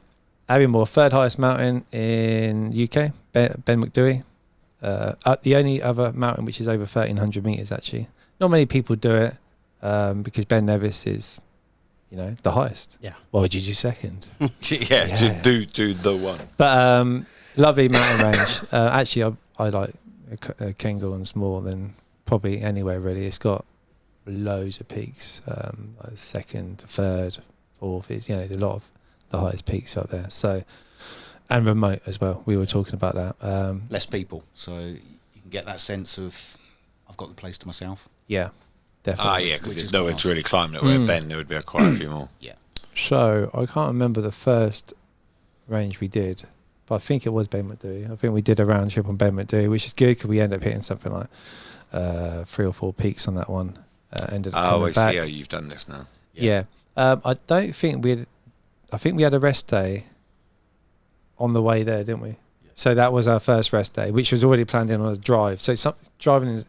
Aviemore, 3rd highest mountain in UK, Ben McDouey. The only other mountain which is over 1,300 metres, actually. Not many people do it because Ben Nevis is, the highest. Yeah. Why would you do second? Yeah, Yeah. do the one. But lovely mountain range. Actually, I like Cairngorms more than probably anywhere, really. It's got loads of peaks. Like 2nd, 3rd, 4th. It's, a lot of the highest peaks up there. So, and remote as well. We were talking about that. Less people, so you can get that sense of I've got the place to myself. Yeah, definitely. Ah, yeah, because Which there's is no one nice. to really climb it. Where Ben, there would be quite a few more. Yeah. So I can't remember the first range we did, but I think it was Ben McDouey. I think we did a round trip on Ben McDouey, which is good because we ended up hitting something like 3 or 4 peaks on that one. Ended up Oh, coming I back. see how you've done this now. Yeah. I don't think I think we had a rest day on the way there, didn't we? So that was our first rest day, which was already planned in on a drive. So driving in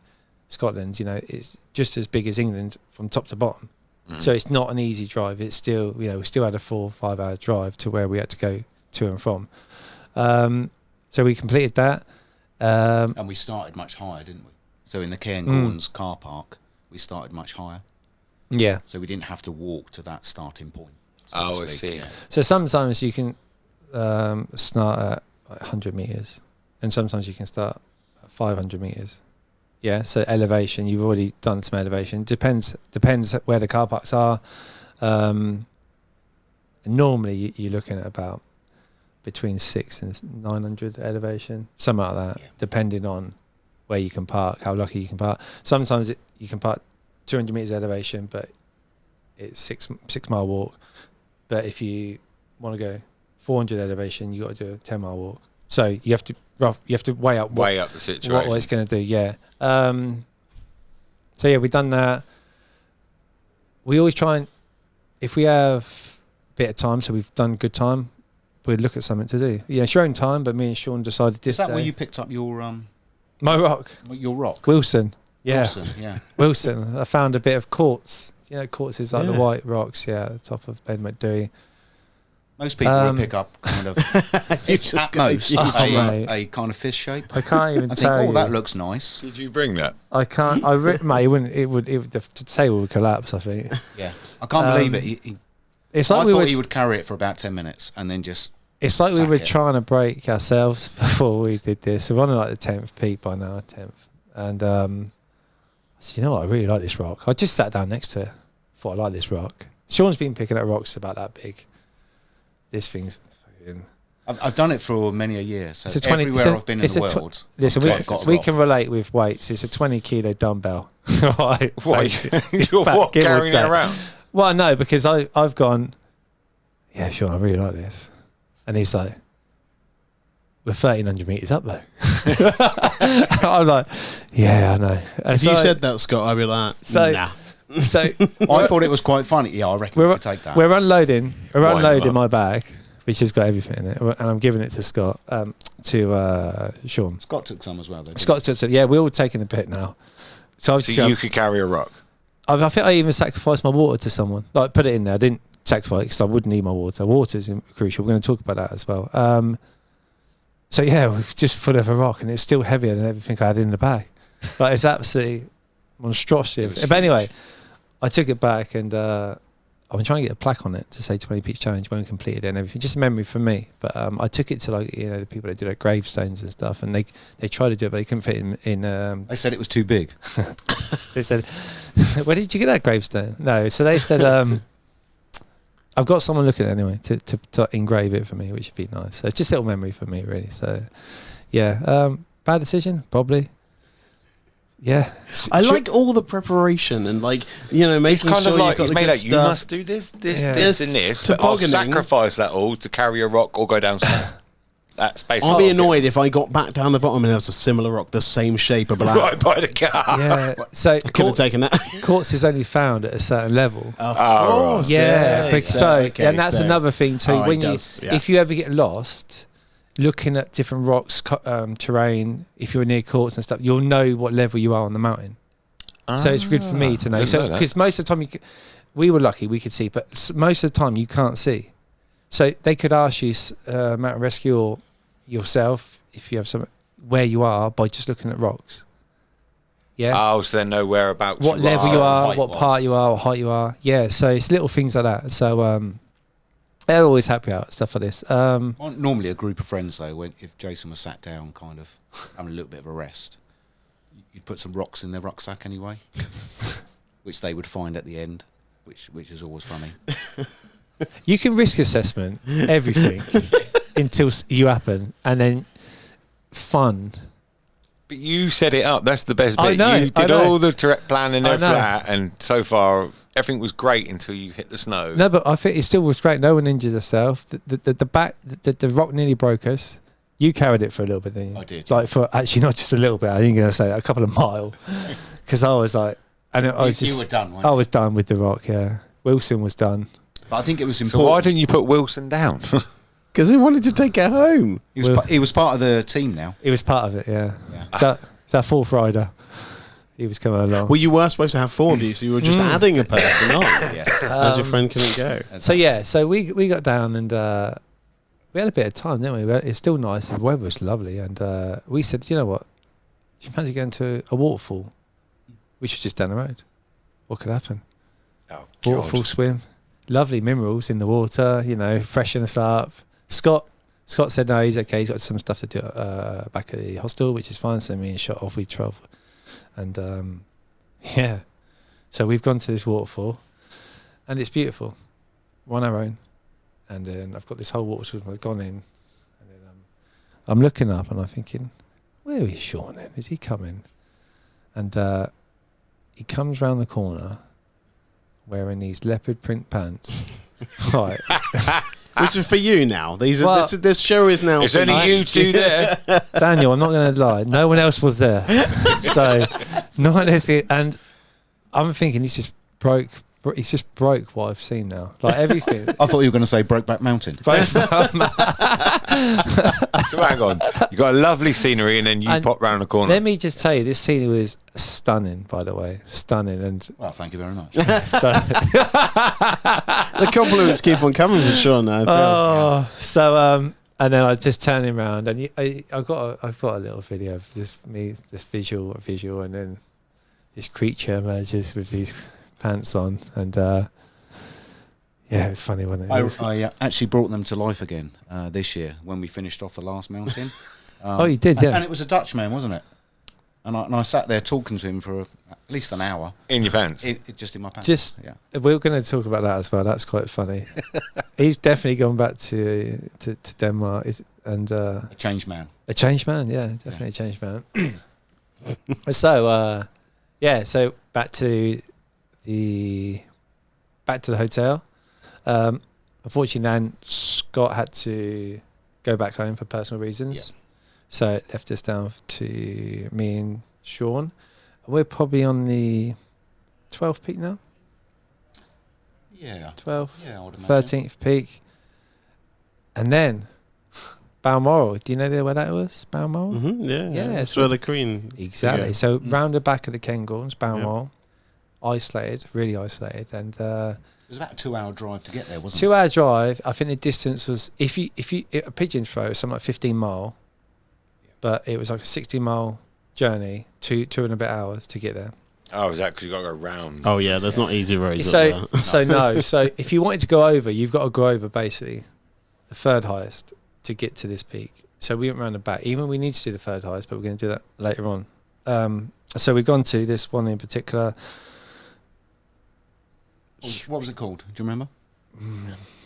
Scotland, it's just as big as England from top to bottom. So it's not an easy drive. It's still, we still had a 4 or 5 hour drive to where we had to go to and from. So we completed that. And we started much higher, didn't we? So in the Cairngorms car park, we started much higher. Yeah. So we didn't have to walk to that starting point. so Oh, to I speak. see. Yeah. So sometimes you can start at 100 meters, and sometimes you can start at 500 meters. Yeah. So elevation, you've already done some elevation. Depends where the car parks are. Normally you're looking at about between 600 and 900 elevation, something like that, Yeah. depending on where you can park, how lucky you can park. Sometimes you can park 200 meters elevation, but it's 6 mile walk. But if you want to go 400 elevation, you got to do a 10-mile walk. So you have to weigh up Way up the situation. what it's going to do. Yeah. So yeah, we've done that. We always try and, if we have a bit of time, so we've done good time, we'd look at something to do. Yeah, it's your own time, but me and Sean decided this Is that day. where you picked up your Mo Rock, rock? Wilson. Yeah, Wilson, yeah. Wilson. I found a bit of quartz. You know, quartz is like the Yeah. white rocks. Yeah, at the top of Ben McDewey. Most people would pick up kind of at most mate. a kind of fish shape. I can't even I think, tell oh, you. that looks nice. Did you bring that? I can't. Mate, it wouldn't. It would. The table would collapse. I think. Yeah, I can't believe it. It's I like we thought were. he would carry it for about 10 minutes and then just. It's like we sack were it. trying to break ourselves before we did this. We're on like the 10th peak by now, 10th. And I said, you know what, I really like this rock. I just sat down next to it. Thought I like this rock. Sean's been picking up rocks about that big. This thing's fucking... I've done it for many a year. So It's a 20 everywhere it's a- I've been in it's the a tw- world. Listen, I've got a we rock. can relate with weights. It's a 20 kilo dumbbell. Right. Why? It's You're about what, give or carrying it take. around? Well, no, because I've gone, yeah, Sean, I really like this. And he's like, we're 1,300 metres up though. I'm like, yeah, I know. And If you said that, Scott, I'd be like, So- nah. so I thought it was quite funny. Yeah, I reckon we we're, could take that. we're unloading Wind them up. my bag, which has got everything in it, and I'm giving it to Scott, to Sean. Scott took some as well. Though, didn't Scott said, yeah, we're all taking a bit now. So, So you could carry a rock. I think I even sacrificed my water to someone. Like, put it in there. I didn't sacrifice because I wouldn't need my water. Water's crucial. We're going to talk about that as well. So, yeah, we're just full of a rock, and it's still heavier than everything I had in the bag. Like, it's absolutely monstrosity. was But anyway, huge. I took it back, and I've been trying to get a plaque on it to say 20 Peaks Challenge when we completed it and everything. Just a memory for me. But I took it to, like, you know, the people that do like gravestones and stuff, and they tried to do it, but they couldn't fit in They said it was too big. they said, where did you get that gravestone? No, so they said, I've got someone looking at it anyway to engrave it for me, which would be nice. So it's just a little memory for me, really. So, yeah, bad decision, probably. Yeah. I like all the preparation and, like, you know, making It's kind sure of like you've got he's the made good out. You stuff. must do this, Yeah. this, and this. But I'll Tobogganing. sacrifice that all to carry a rock or go down slow. That's basically. I'll be annoyed if I got back down the bottom and there was a similar rock, the same shape of black. right by the car. Yeah. So Could have taken that. quartz is only found at a certain level. Of course, Yeah, but okay, and that's so- another thing too. Oh, it when does, yeah. if you ever get lost, looking at different rocks, terrain, if you're near quartz and stuff, you'll know what level you are on the mountain. So it's good for me to know. didn't So know that. because most of the time we were lucky, we could see, but most of the time you can't see. So they could ask you, mountain rescue or yourself, if you have some, where you are by just looking at rocks. Yeah. Oh, so they know whereabouts. What you level are. you are, height what was. part you are, what height you are. Yeah, so it's little things like that. So they're always happy out stuff like this. Normally, a group of friends, though, if Jason was sat down, kind of having a little bit of a rest, you'd put some rocks in their rucksack anyway, which they would find at the end, which is always funny. You can risk assessment everything until you happen, and then fun. But you set it up. That's the best bit. I know, You did I know. all the direct planning I and know. that, and so far everything was great until you hit the snow. No, but I think it still was great. No one injured herself. The rock nearly broke us. You carried it for a little bit, didn't you? I did, Like for actually not just a little bit. I ain't gonna say a couple of mile, because I was like, and I was You just, were done, weren't I you? was done with the rock. Yeah, Wilson was done. But I think it was So important. why didn't you put Wilson down? Because he wanted to take it home. He was part of the team now. He was part of it. Yeah. So it's our fourth rider. He was coming along. Well, you were supposed to have 4 of you, so you were just adding a person on. Yes. As your friend couldn't go. So yeah, so we got down and we had a bit of time, didn't we? It's still nice. The weather was lovely, and we said, you know what? Do you fancy going to a waterfall? Which was just down the road. What could happen? Oh, Waterfall swim, lovely minerals in the water. You know, freshen us up. Scott said no, he's okay. He's got some stuff to do back at the hostel, which is fine. So me and shot off with 12, and yeah. So we've gone to this waterfall, and it's beautiful. We're on our own. And then I've got this whole water system I've gone in, and then I'm looking up and I'm thinking, where is Sean then? Is he coming? And he comes round the corner wearing these leopard print pants. Right. Which is for you now. These are Well, this show is now. It's for only you two there. Daniel, I'm not going to lie. No one else was there. So, not this. And I'm thinking he's just broke he's just broke what I've seen now. Like everything. I thought you were going to say Brokeback Mountain. So hang on, you got a lovely scenery, and then you And pop round the corner. Let me just tell you, this scenery was stunning. By the way, stunning and Well, thank you very much. stunning. The compliments keep on coming for sure now. Oh, so and then I just turn him around, and I've got a little video of this visual, and then this creature emerges with these pants on, and yeah, it's funny, wasn't it? I actually brought them to life again this year when we finished off the last mountain. Oh, you did, yeah. And it was a Dutchman, wasn't it? And I sat there talking to him for at least an hour. In your pants. Just in my pants. Yeah. We're going to talk about that as well. That's quite funny. He's definitely gone back to Denmark, A changed man. a changed man. Yeah, definitely a changed man. So so back to the hotel. Unfortunately, then Scott had to go back home for personal reasons, so it left us down to me and Sean. We're probably on the 12th peak now. Yeah. 12th, Yeah, I would imagine. 13th peak, and then Balmoral. Do you know where that was? Balmoral. Yeah, Yeah, that's it's where the Queen. Exactly. Yeah. So round the back of the Cairngorms, Balmoral, isolated, really isolated, and It was about a 2-hour drive to get there, wasn't 2-hour drive. I think the distance was if you a pigeon throw, it's something like 15 mile, but it was like a 60-mile journey, two and a bit hours to get there. Oh, is that because you got to go round? Oh yeah, there's not easy roads. So up there. so if you wanted to go over, you've got to go over basically the third highest to get to this peak. So we went round the back. Even we need to do the third highest, but we're going to do that later on. So we've gone to this one in particular. What was it called? Do you remember?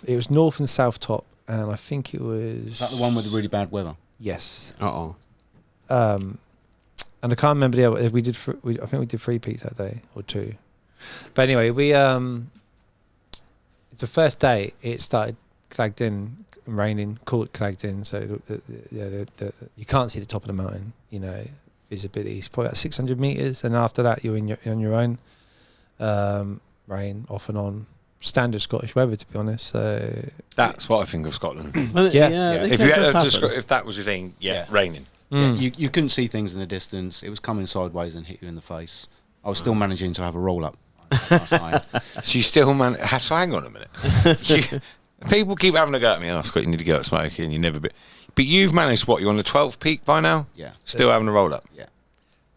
It was North and South Top, and I think it was. Is that the one with the really bad weather? Yes. Uh-oh. And I can't remember the other. I think we did 3 peaks that day or 2. But anyway, we it's the first day. It started clagged in and raining, caught clagged in. So you can't see the top of the mountain. You know, visibility is probably about 600 meters, and after that, you're on your own. Rain off and on. Standard Scottish weather, to be honest. So That's what I think of Scotland. Yeah. If you had if that was your thing, raining. Yeah, you couldn't see things in the distance. It was coming sideways and hit you in the face. I was still managing to have a roll up last night. So you still so hang on a minute. People keep having a go at me. Oh, Scott, you need to go out smoking. You never. But you've managed what? You're on the 12th peak by now. Yeah. Still having a roll up. Yeah.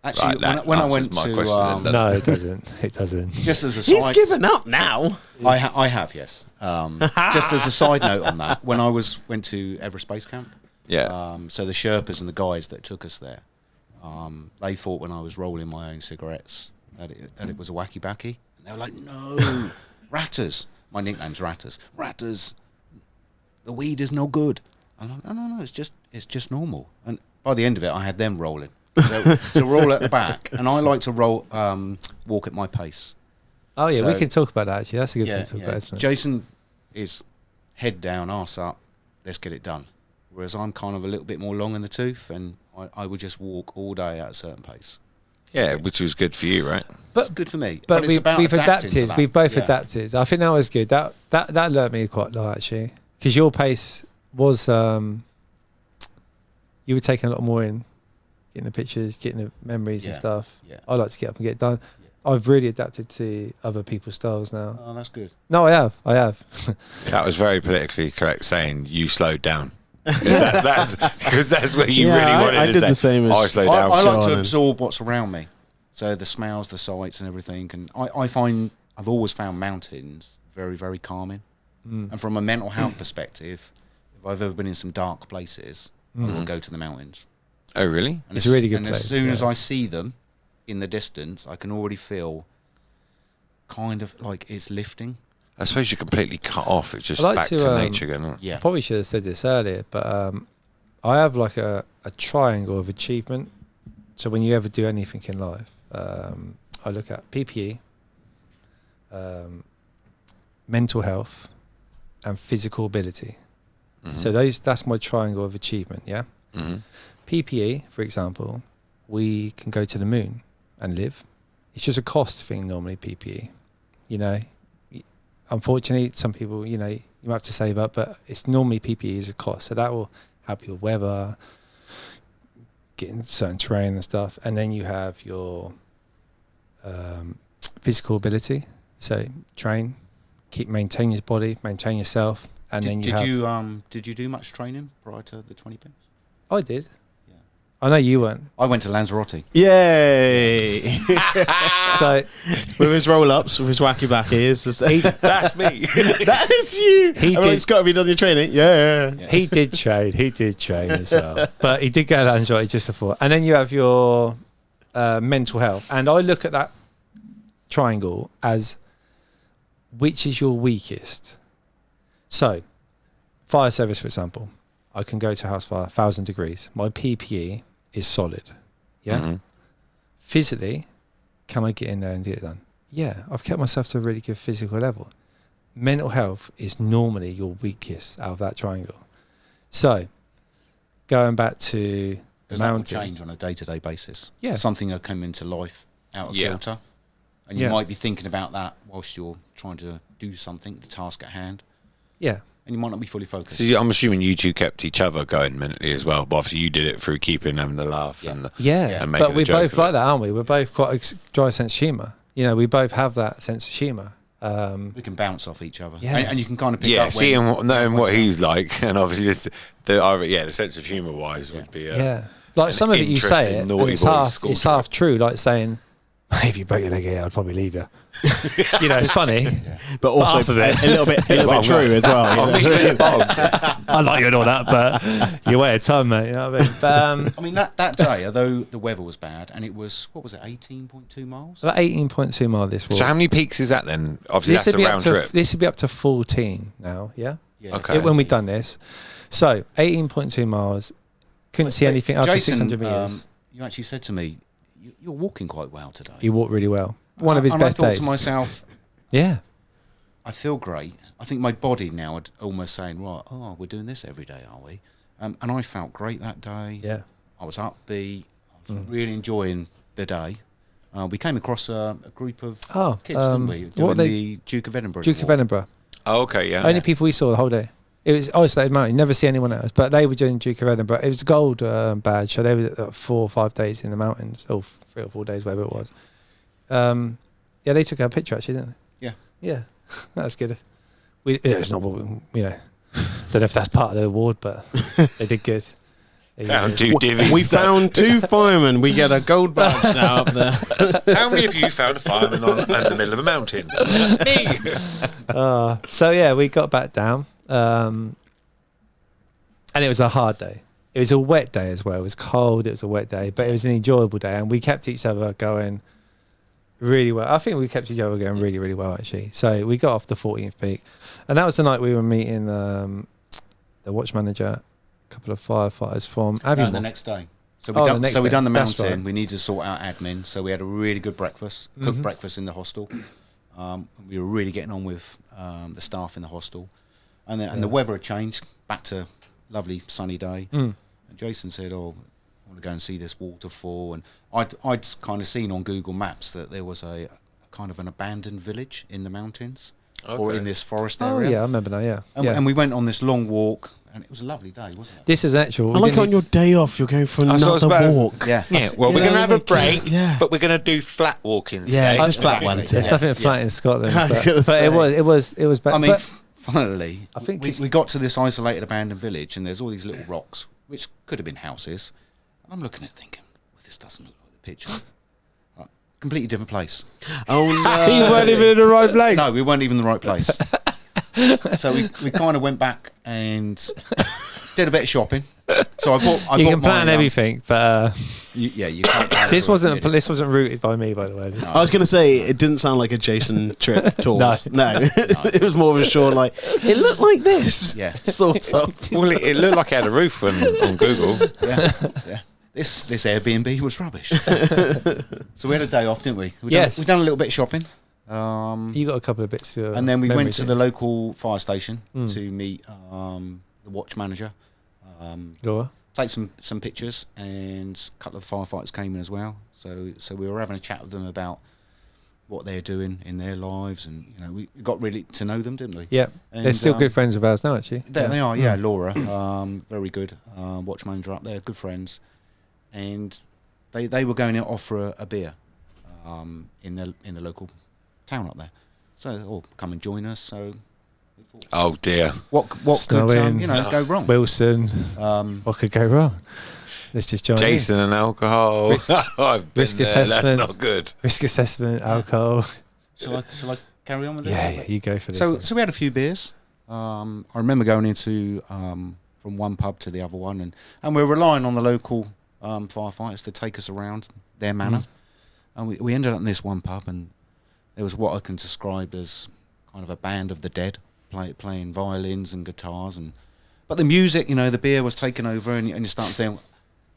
Actually, Right, when I answers went my to question then, no, it doesn't. It doesn't. just as a He's side, given up now. I have, yes. Just as a side note on that, when I went to Everest Base Camp, so the Sherpas and the guys that took us there, they thought when I was rolling my own cigarettes that it was a wacky backy, and they were like, "No, Ratters." My nickname's Ratters. Ratters. The weed is no good. I'm like, no, it's just normal. And by the end of it, I had them rolling. So roll at the back, and I like to walk at my pace. Oh yeah, we So- can talk about that actually. That's a good thing to talk about, isn't it? Jason is head down, arse up, let's get it done. Whereas I'm kind of a little bit more long in the tooth, and I would just walk all day at a certain pace. Yeah, which was good for you, right? It's good for me. But it's about we've adapting to adapted. that. We've both Yeah. adapted. I think that was good. That learnt me quite a lot actually, because your pace was you were taking a lot more in, getting the pictures, getting the memories and Yeah. stuff. Yeah. I like to get up and get it done. I've really adapted to other people's styles now. Oh, that's good. No, I have. That was very politically correct saying you slowed down. That's because that's what you really wanted I to did say. the same as I slowed down. I like to Sean, absorb what's around me. So the smells, the sights and everything. And I find, I've always found mountains very, very calming. And from a mental health perspective, if I've ever been in some dark places, I will go to the mountains. Oh, really? And It's a really good and place, as soon as yeah. I see them in the distance, I can already feel kind of like it's lifting. I suppose you're completely cut off. It's just I like back to, to nature again. Isn't it? Yeah. I probably should have said this earlier, but I have like a triangle of achievement. So when you ever do anything in life, I look at PPE, mental health, and physical ability. So that's my triangle of achievement. Yeah. Mm-hmm. PPE, for example, we can go to the moon and live. It's just a cost thing normally. PPE, you know, unfortunately, some people, you know, you have to save up, but it's normally PPE is a cost. So that will help your weather, getting certain terrain and stuff. And then you have your physical ability. So train, maintain your body, maintain yourself. And then did you do much training prior to the 20 pins? I did. I know you weren't. I went to Lanzarote. Yay! So With his roll-ups, with his wacky back ears. That's me. That is you. He All did- right, Scott, have you done your training? Yeah. he did train. He did train as well. But he did go to Lanzarote just before. And then you have your mental health. And I look at that triangle as which is your weakest. So, fire service, for example. I can go to house fire, 1,000 degrees. My PPE is solid. Yeah. Mm-hmm. Physically, can I get in there and get it done? Yeah. I've kept myself to a really good physical level. Mental health is normally your weakest out of that triangle. So, going back to the Does that will mountains. change on a day-to-day basis? Yeah. Something that come into life out of Yeah. kilter, and you Yeah. might be thinking about that whilst you're trying to do something, the task at hand, Yeah. and you might not be fully focused. So I'm assuming you two kept each other going mentally as well, but obviously you did it through keeping having the laugh and the, Yeah, and making but a we're joke both of like it. that, aren't we? We're both quite a dry sense of humour. You know, we both have that sense of humour. We can bounce off each other, Yeah. and you can kind of pick Yeah, up. seeing when, what, knowing what he's like, and obviously just the sense of humour wise would be Yeah, like an some of it you say interesting it, and naughty it's boy half school it's trip. half true. Like saying, if you break your leg here, I'd probably leave you. You know, it's funny. But also half of it. a little bit true as well. you know? I'll meet you at the bottom. I like you and all that, but you wait a time, mate. You know what I mean? But, I mean, that day, although the weather was bad, and it was, what was it, 18.2 miles? about 18.2 mile this walk. So how many peaks is that then? Obviously This that's would the be up round to trip. this would be up to 14 now. Yeah. Yeah, Okay. When we've done this, so 18.2 miles. Couldn't see anything after Jason, 600 meters. you actually said to me, "You're walking quite well today." He walked really well. One of his and best I thought days. to myself, Yeah. I feel great. I think my body now is almost saying, right, we're doing this every day, are we? And I felt great that day. Yeah. I was upbeat. I was really enjoying the day. We came across a group of kids, didn't we? what Doing they- the Duke of Edinburgh. Duke of walk. Edinburgh. Oh, okay, yeah. Only people we saw the whole day. It was isolated mountain. You never see anyone else. But they were doing Duke of Edinburgh. It was a gold badge. So they were 4 or 5 days in the mountains. Or 3 or 4 days, whatever it was. Yeah, they took our picture actually, didn't they? Yeah. Yeah. That's good. It's not what we, don't know if that's part of the award, but they did good. They did Found good. 2 divvies. We found 2 firemen. We get a gold badge now up there. How many of you found a fireman in the middle of a mountain? Me. So yeah, we got back down, and it was a hard day. It was a wet day as well. It was cold. It was a wet day, but it was an enjoyable day, and we kept each other going really well. I think we kept each other going really, really well actually. So we got off the 14th peak, and that was the night we were meeting the watch manager, a couple of firefighters from No, Aviemore. the next day. So Oh, we the done. next So we day. done the That's mountain. right. We needed to sort out admin. So we had a really good breakfast, cooked breakfast in the hostel. We were really getting on with the staff in the hostel, and the weather had changed back to lovely sunny day. And Jason said, "Oh, I want to go and see this waterfall." And I'd kind of seen on Google Maps that there was a kind of an abandoned village in the mountains or Okay. in this forest Oh area. yeah, I remember now. Yeah, And, yeah. and we went on this long walk, and it was a lovely day, wasn't it? This is actual. I like on your day off, you're going for That's what I was another about to- walk. Yeah. Yeah, well, we're You going to know, have a like, break, yeah. but we're going to do flat walking Yeah, today. just flat one. There's Yeah. nothing flat in Scotland, I was but, gonna but say. it was. But, I mean, but funnily, I think we it's- got to this isolated abandoned village, and there's all these little rocks, which could have been houses. And I'm looking at it thinking, well, this doesn't look like the picture. Completely different place. Oh no. you weren't even in the right place. No, we weren't even in the right place. So we kind of went back and did a bit of shopping. So I bought. You can plan everything, but You can't. plan this for it, wasn't really. this wasn't routed by me, by the way. I was going to say, it didn't sound like a Jason trip at all. No. No. It was more of a short, like, it looked like this. Yeah. Sort of. Well, it looked like it had a roof on Google. Yeah. This Airbnb was rubbish. So we had a day off, didn't we? Yes. We done a little bit of shopping. You got a couple of bits for And then we went memories, to the local fire station to meet the watch manager, Laura. take some pictures, and a couple of the firefighters came in as well. So we were having a chat with them about what they're doing in their lives, and you know, we got really to know them, didn't we? Yeah, And, they're still good friends of ours now, actually. They are, yeah. Laura, very good watch manager up there, good friends, and they were going to offer a beer in the local town up there. So, come and join us. So, we thought, Oh dear. what could go wrong? Wilson. What could go wrong? Let's just join Jason and alcohol. Risk- I've been risk there. assessment. That's not good. Risk assessment, alcohol. Shall I carry on with this? Yeah, you go for this. So we had a few beers. I remember going into from one pub to the other one, and we're relying on the local firefighters to take us around their manor. And we ended up in this one pub, and there was what I can describe as kind of a band of the dead playing violins and guitars, but the music, the beer was taking over, and you start to think,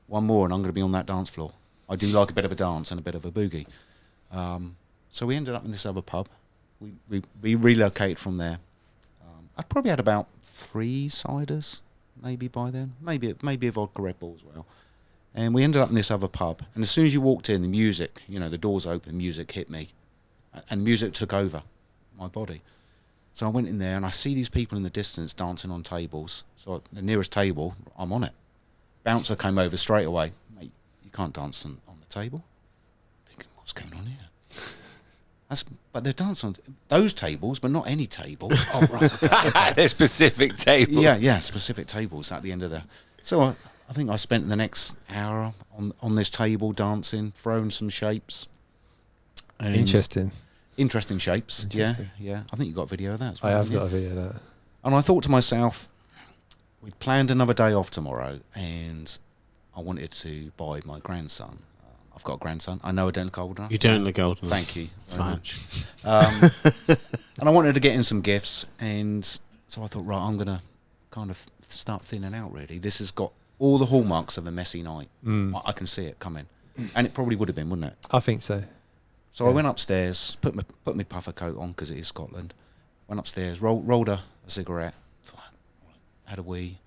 one more, and I'm going to be on that dance floor. I do like a bit of a dance and a bit of a boogie. So we ended up in this other pub. We relocated from there. I'd probably had about 3 ciders, maybe by then, maybe a vodka Red Bull as well. And we ended up in this other pub. And as soon as you walked in, the music, the doors open, music hit me, and music took over my body. So I went in there, and I see these people in the distance dancing on tables. So the nearest table, I'm on it. Bouncer came over straight away. Mate, you can't dance on the table. Thinking, what's going on here? But they're dancing on those tables, but not any table. Oh, right. Okay. They're specific tables. Yeah, specific tables at the end of the... So I think I spent the next hour on this table dancing, throwing some shapes. And Interesting shapes, yeah. I think you got a video of that as well. I have got a video of that. And I thought to myself, we'd planned another day off tomorrow, and I wanted to buy my grandson. I've got a grandson. I know I don't look old enough. You don't look old enough. Thank you It's very fine. much. And I wanted to get in some gifts, and so I thought, right, I'm going to kind of start thinning out, really. This has got all the hallmarks of a messy night. I can see it coming. And it probably would have been, wouldn't it? I think so. So I went upstairs, put my puffer coat on because it is Scotland. Went upstairs, rolled a cigarette, had a wee.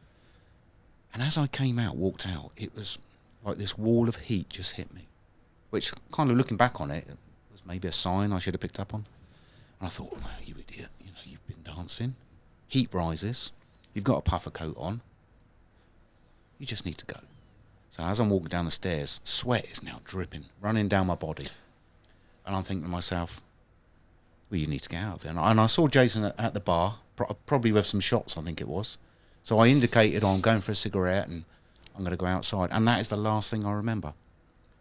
And as I came out, walked out, it was like this wall of heat just hit me, which kind of looking back on it was maybe a sign I should have picked up on. And I thought, oh, you idiot, you've been dancing. Heat rises. You've got a puffer coat on. You just need to go. So as I'm walking down the stairs, sweat is now dripping, running down my body. And I'm thinking to myself, well, you need to get out of here. And I saw Jason at the bar, probably with some shots, I think it was. So I indicated, I'm going for a cigarette and I'm going to go outside. And that is the last thing I remember.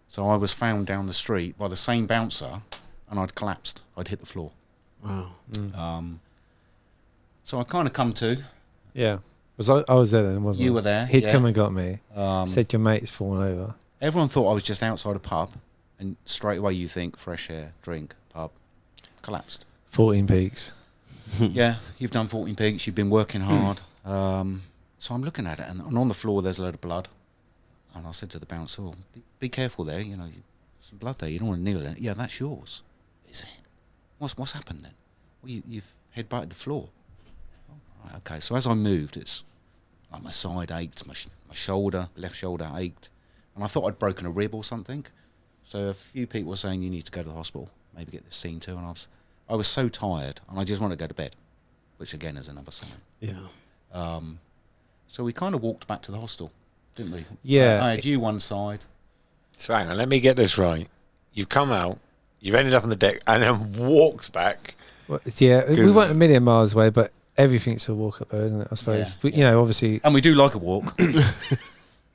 So I was found down the street by the same bouncer, and I'd collapsed. I'd hit the floor. Wow. So I kind of come to. Yeah. I was there then, wasn't I? You were there, He'd yeah. come and got me. Said your mate's fallen over. Everyone thought I was just outside a pub, and straight away you think fresh air, drink, pub. Collapsed. 14 Peaks. Yeah, you've done 14 peaks, you've been working hard. So I'm looking at it, and on the floor there's a load of blood. And I said to the bouncer, oh, be careful there, some blood there, you don't want to kneel in it. Yeah, that's yours. Is it? What's happened then? Well, you've headbutted the floor. Oh, right, okay, so as I moved, it's like my side ached, my shoulder, left shoulder ached. And I thought I'd broken a rib or something. So a few people were saying, you need to go to the hospital, maybe get this seen to. And I was so tired, and I just wanted to go to bed, which again is another sign. Yeah. So we kind of walked back to the hostel, didn't we? Yeah. I had you one side. So hang on, let me get this right. You've come out, you've ended up on the deck, and then walked back. Well, yeah, we 'Cause- weren't a million miles away, but everything's a walk up there, isn't it? I suppose. Yeah, But, yeah. Obviously, And we do like a walk.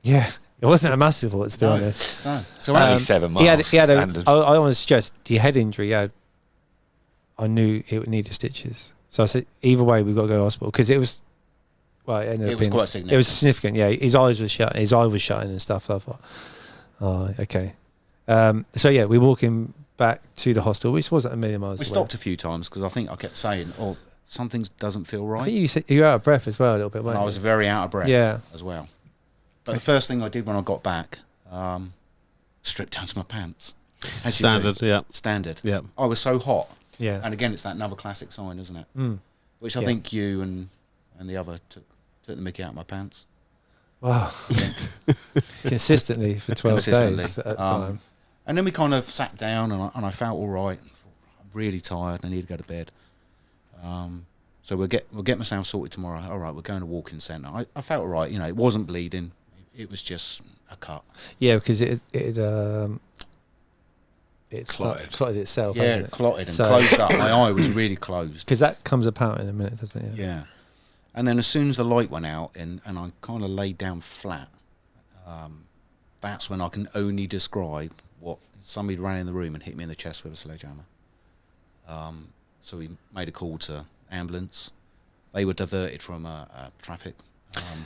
yeah, it wasn't a massive walk, to be honest. So Only as 7 He miles. had standard. I want to stress the head injury. I knew it would need the stitches, so I said either way we've got to go to hospital because it was. Well, it ended It up was being- quite significant. It was significant. Yeah, his eyes were shut. His eye was shutting and stuff. So I thought, oh, okay. So yeah, we're walking back to the hostel, which wasn't a million miles we away. stopped a few times because I think I kept saying, oh, something doesn't feel I right. think you said you were out of breath as well a little bit. And Weren't I you? was very out of breath Yeah. as well. But the first thing I did when I got back, stripped down to my pants. As you do. Standard, yeah. Standard. Yeah. I was so hot. Yeah. And again, it's that another classic sign, isn't it? Mm. Which I Yeah. think you and the other took the mickey out of my pants. Wow. Consistently for 12 Consistently. days at a Um, time. And then we kind of sat down, and I felt all right. I thought, I'm really tired. I need to go to bed. So we'll get myself sorted tomorrow. All right, we're going to walk-in centre. I felt all right. It wasn't bleeding. It was just a cut. Yeah, because it clotted itself. Yeah, hasn't it it? clotted and So- closed up. My eye was really closed. Because that comes apart in a minute, doesn't it? Yeah. And then as soon as the light went out and I kind of laid down flat, that's when I can only describe what somebody ran in the room and hit me in the chest with a sledgehammer. So we made a call to ambulance. They were diverted from a traffic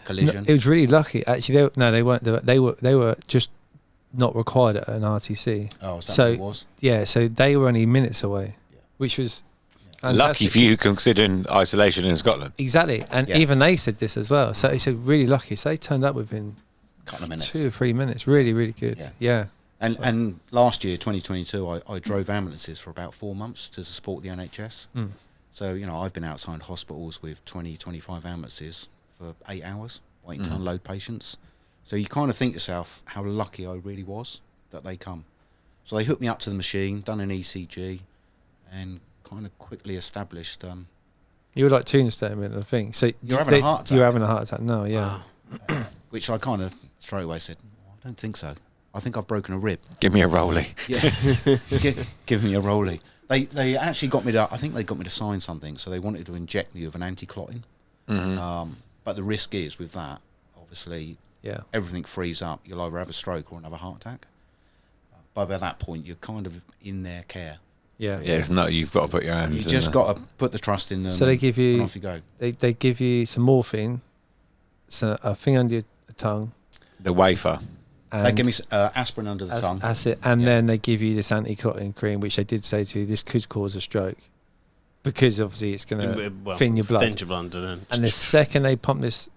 collision. No, it was really lucky. Actually, they weren't. They were just not required at an RTC. Oh, is that so what it was? yeah, so they were only minutes away, which was Lucky fantastic. for you, considering isolation in Scotland. Exactly, and Yeah. even they said this as well. So he said really lucky. So they turned up within Couple of minutes. 2 or 3 minutes. Really, really good. Yeah. Yeah. And last year, 2022, I drove ambulances for about 4 months to support the NHS. Mm. So, I've been outside hospitals with 20, 25 ambulances for 8 hours waiting to unload patients. So you kind of think to yourself how lucky I really was that they come. So they hooked me up to the machine, done an ECG, and kind of quickly established You were like Tombstone, I think. So You're having a heart attack. You're having a heart attack. No, yeah. which I kind of straight away said, I don't think so. I think I've broken a rib. Give me a rollie. Yeah, give me a rollie. They actually got me to. I think they got me to sign something. So they wanted to inject me with an anti-clotting. But the risk is with that, obviously, Yeah. everything frees up. You'll either have a stroke or another heart attack. But by that point, you're kind of in their care. Yeah. Yeah, it's not. You've got to put your hands. You in just there. got to put the trust in them. So they give you- and off you go. They give you some morphine, so a thing under your tongue. the wafer. And They give me aspirin under the tongue. acid, and Yeah. then they give you this anti-clotting cream, which they did say to you, this could cause a stroke, because obviously it's going to thin your blood. Thin your blood, and then And the second they pump this,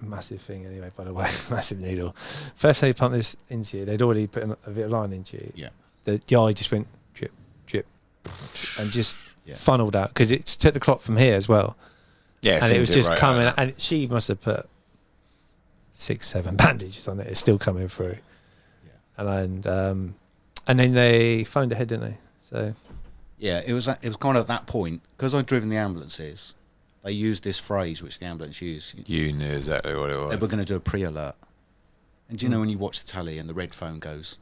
massive thing anyway, by the way, massive needle. First they pump this into you, they'd already put a bit of line into you. Yeah. The eye just went drip, drip, and just Yeah. funneled out, because it took the clot from here as well. Yeah, And it was thins just right coming, out. and she must have put 6-7 bandages on it. It's still coming through. And then they phoned ahead, didn't they? So Yeah, it was kind of at that point, because I'd driven the ambulances, they used this phrase which the ambulance used. You knew exactly what it was. They were going to do a pre-alert. And do you know when you watch the tally and the red phone goes,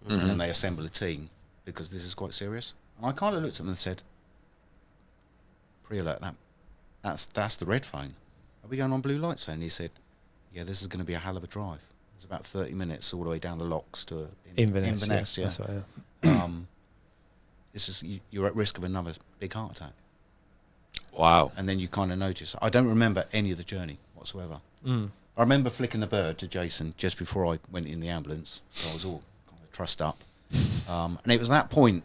and then they assemble a team, because this is quite serious? And I kind of looked at them and said, pre-alert, that's the red phone. Are we going on blue lights then? And he said, yeah, this is going to be a hell of a drive. It's about 30 minutes all the way down the locks to Inverness, yeah. that's right. Yeah. This is you're at risk of another big heart attack. Wow. And then you kind of notice. I don't remember any of the journey whatsoever. Mm. I remember flicking the bird to Jason just before I went in the ambulance, so I was all kind of trussed up. And it was that point,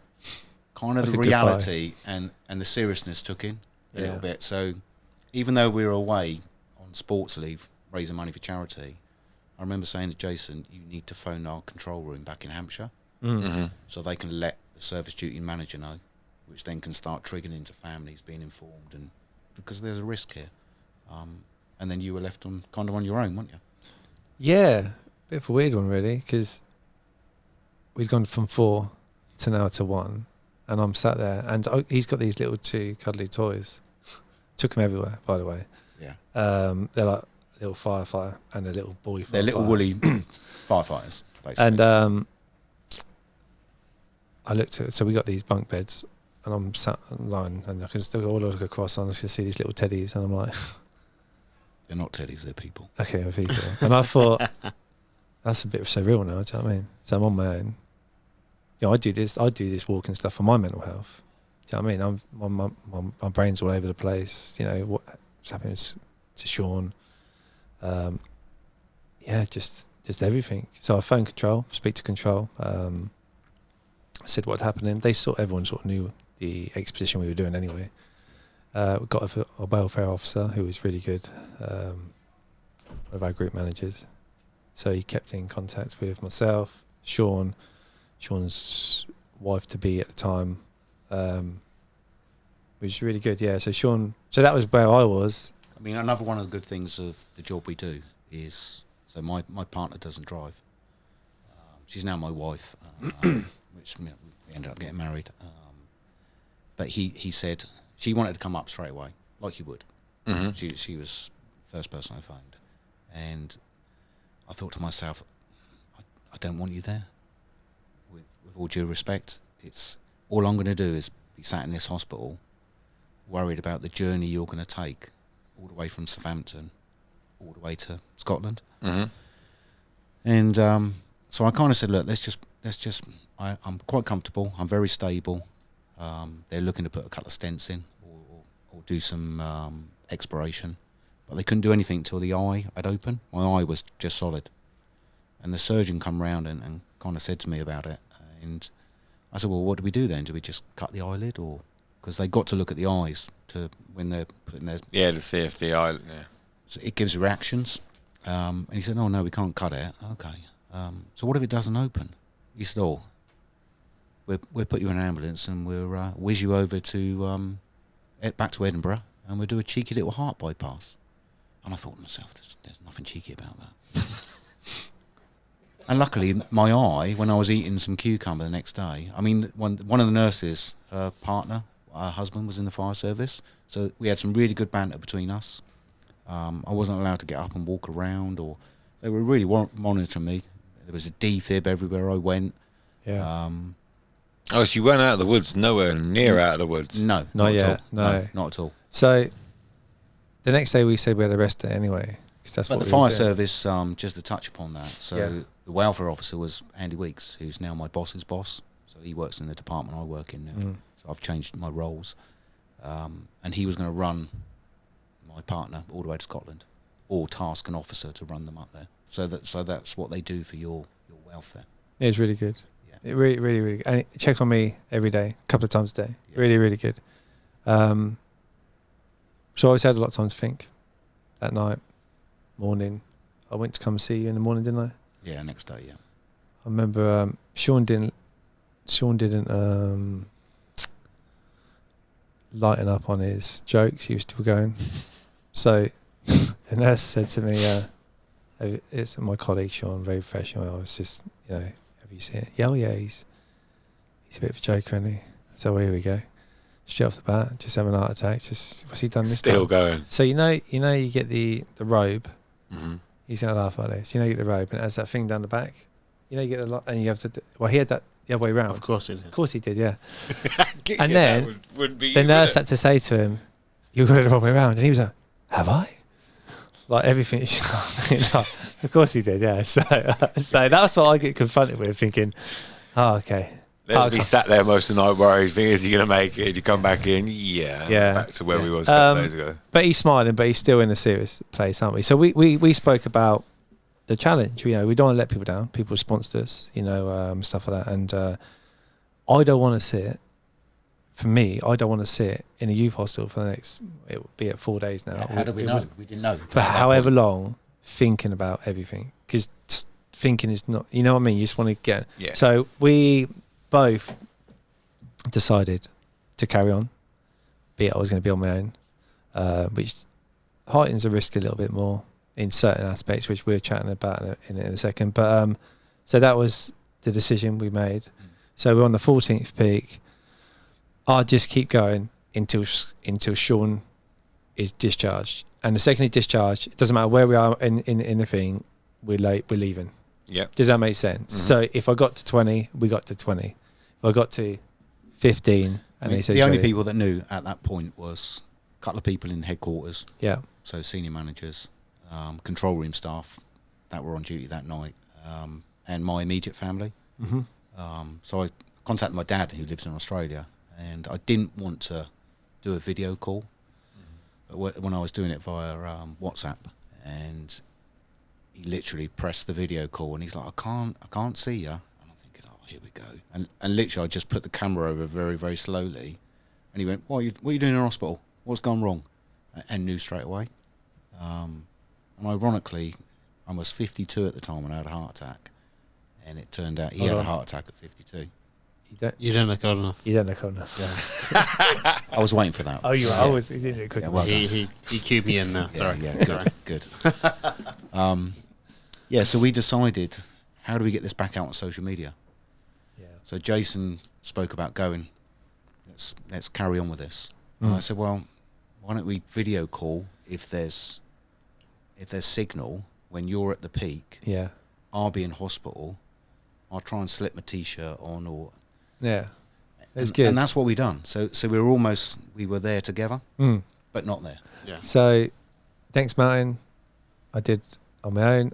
kind of Like the a goodbye. reality and the seriousness took in a little bit. So even though we were away on sports leave, raising money for charity, I remember saying to Jason, you need to phone our control room back in Hampshire so they can let the service duty manager know, which then can start triggering into families being informed, and because there's a risk here. And then you were left on kind of on your own, weren't you? Yeah, bit of a weird one really, because we'd gone from 4 to now to 1, and I'm sat there, and he's got these little 2 cuddly toys. Took him everywhere, by the way. Yeah. They're like a little firefighter and a little boy firefighter. They're little woolly firefighters, basically. And I looked at, so we got these bunk beds, and I'm sat in line, and I can still all look across, and I can see these little teddies, and I'm like, They're not teddies, they're people. okay, I'm people. And I thought, that's a bit surreal now, do you know what I mean? So I'm on my own. You know, I do this walking stuff for my mental health. Do you know what I mean? My brain's all over the place. You know, what's happening to Sean. Yeah, just everything. So I phoned control, speak to control. I said what had happened. Everyone sort of knew the exposition we were doing anyway. We got a welfare officer who was really good, one of our group managers. So he kept in contact with myself, Sean's wife to be at the time, which is really good. Yeah. So so that was where I was. I mean, another one of the good things of the job we do is, so my partner doesn't drive. She's now my wife, which We ended up getting married. But he said she wanted to come up straight away, like you would. She was the first person I phoned. And I thought to myself, I don't want you there. With all due respect, it's all I'm going to do is be sat in this hospital, worried about the journey you're going to take, all the way from Southampton, all the way to Scotland. And so I kind of said, look, let's just. I'm quite comfortable. I'm very stable. They're looking to put a couple of stents in or do some exploration, but they couldn't do anything till the eye had opened. My eye was just solid. And the surgeon come round and kind of said to me about it. And I said, well, what do we do then? Do we just cut the eyelid? Or because they got to look at the eyes to when they're putting their... Yeah, to see if the eye... Yeah. So it gives reactions. And he said, oh, no, we can't cut it. Okay. So what if it doesn't open? He said, oh, we'll put you in an ambulance and we'll whiz you over to back to Edinburgh and we'll do a cheeky little heart bypass. And I thought to myself, there's nothing cheeky about that. And luckily, my eye, when I was eating some cucumber the next day, I mean, one of the nurses, her partner, her husband was in the fire service, so we had some really good banter between us. I wasn't allowed to get up and walk around, or they were really monitoring me. There was a defib everywhere I went. Yeah. Oh, so you went out of the woods, nowhere near out of the woods? No, Not at all. yet, no. Not at all. So the next day we said we had to rest it anyway. That's But what the we were fire doing. service, just to touch upon that, so Yeah. the welfare officer was Andy Weeks, who's now my boss's boss. So he works in the department I work in now. So I've changed my roles. And he was going to run my partner all the way to Scotland, or task an officer to run them up there. So that's what they do for your welfare. It was really good. Yeah. It really, really, really good. And check on me every day, a couple of times a day. Yeah. Really, really good. So I always had a lot of time to think that night, morning. I went to come see you in the morning, didn't I? Yeah, next day, yeah. I remember Sean didn't lighten up on his jokes. He was still going. So the nurse said to me, it's my colleague Sean, very professional. I was just, have you seen it? Yeah, oh yeah, he's a bit of a joker, isn't he? So here we go. Straight off the bat, just having a heart attack. Just what's he done this Still time? going. So you get the robe. Mm-hmm. He's gonna laugh like this. You get the robe and it has that thing down the back. You get the lot, and you have to. Well, he had that the other way round. Of course he did. Of course he did. Yeah. And then the nurse had to say to him, "You got it the wrong way round," and he was like, "Have I?" Like everything. Of course he did. Yeah. So that's what I get confronted with, thinking, "Oh, okay." Let's be sat there most of the night worried, think, is he going to make it? You come back in, Yeah. back to where we was a couple days ago. But he's smiling, but he's still in a serious place, aren't we? So we spoke about the challenge. We don't want to let people down. People sponsored us, stuff like that. And I don't want to sit. For me, I don't want to sit in a youth hostel for the next, it would be at 4 days now. How did we know? We didn't know. For however long, thinking about everything. Because thinking is not, you know what I mean? You just want to get. Yeah. So we both decided to carry on, be it I was going to be on my own, which heightens the risk a little bit more in certain aspects, which we're chatting about in a second. But so that was the decision we made. So we're on the 14th peak. I'll just keep going until Sean is discharged. And the second he's discharged, it doesn't matter where we are in the thing, we're leaving. Yeah. Does that make sense? Mm-hmm. So if I got to 20, we got to 20. If I got to 15, and they said the only 20. people that knew at that point was a couple of people in headquarters, Yeah. so senior managers, control room staff that were on duty that night, and my immediate family. Mm-hmm. So I contacted my dad, who lives in Australia, and I didn't want to do a video call, but when I was doing it via WhatsApp, and he literally pressed the video call, and he's like, I can't see you. And I'm thinking, oh, here we go. And literally, I just put the camera over very, very slowly, and he went, what are you doing in hospital? What's gone wrong? And knew straight away. And ironically, I was 52 at the time when I had a heart attack, and it turned out he had a heart attack at 52. You don't look old enough. You don't look old enough. Yeah. I was waiting for that. Oh, you are. I was. He did it quick. Yeah, well done. He cued me in now. Sorry. Yeah, Sorry. good. So we decided, how do we get this back out on social media? Yeah. So Jason spoke about going, let's carry on with this. And I said, well, why don't we video call if there's signal when you're at the peak. Yeah. I'll be in hospital. I'll try and slip my t-shirt on, or Yeah. It's and, good. and that's what we done. So we were there together, but not there. Yeah. So next mountain I did on my own.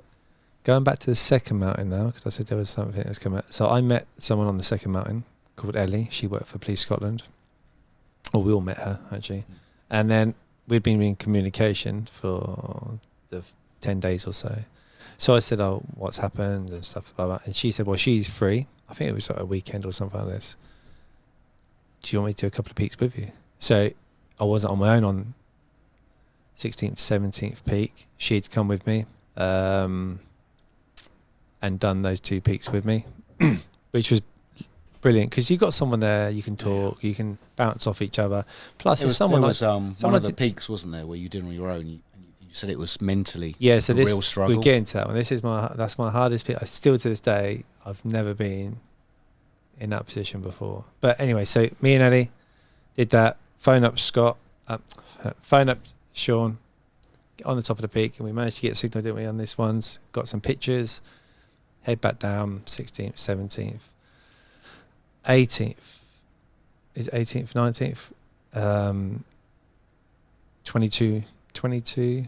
Going back to the second mountain now, because I said there was something that's come out. So I met someone on the second mountain called Ellie. She worked for Police Scotland. Or we all met her, actually. And then we'd been in communication for the 10 days or so. So I said, oh, what's happened and stuff like that. And she said, well, she's free. I think it was like a weekend or something like this. Do you want me to do a couple of peaks with you? So I wasn't on my own on 16th, 17th peak. She'd come with me and done those 2 peaks with me, which was brilliant because you got someone there, you can talk, you can bounce off each other. Plus, There if someone was like, one of the peaks, wasn't there, where you did on your own. You said it was mentally yeah, so a this real struggle. we're getting to that one. This is that's my hardest peak. I still to this day, I've never been in that position before. But anyway, so me and Eddie did that. Phone up Scott, phone up Sean, get on the top of the peak, and we managed to get signal, didn't we, on this one's. Got some pictures. Head back down, 16th, 17th, 18th. Is it 18th, 19th? 22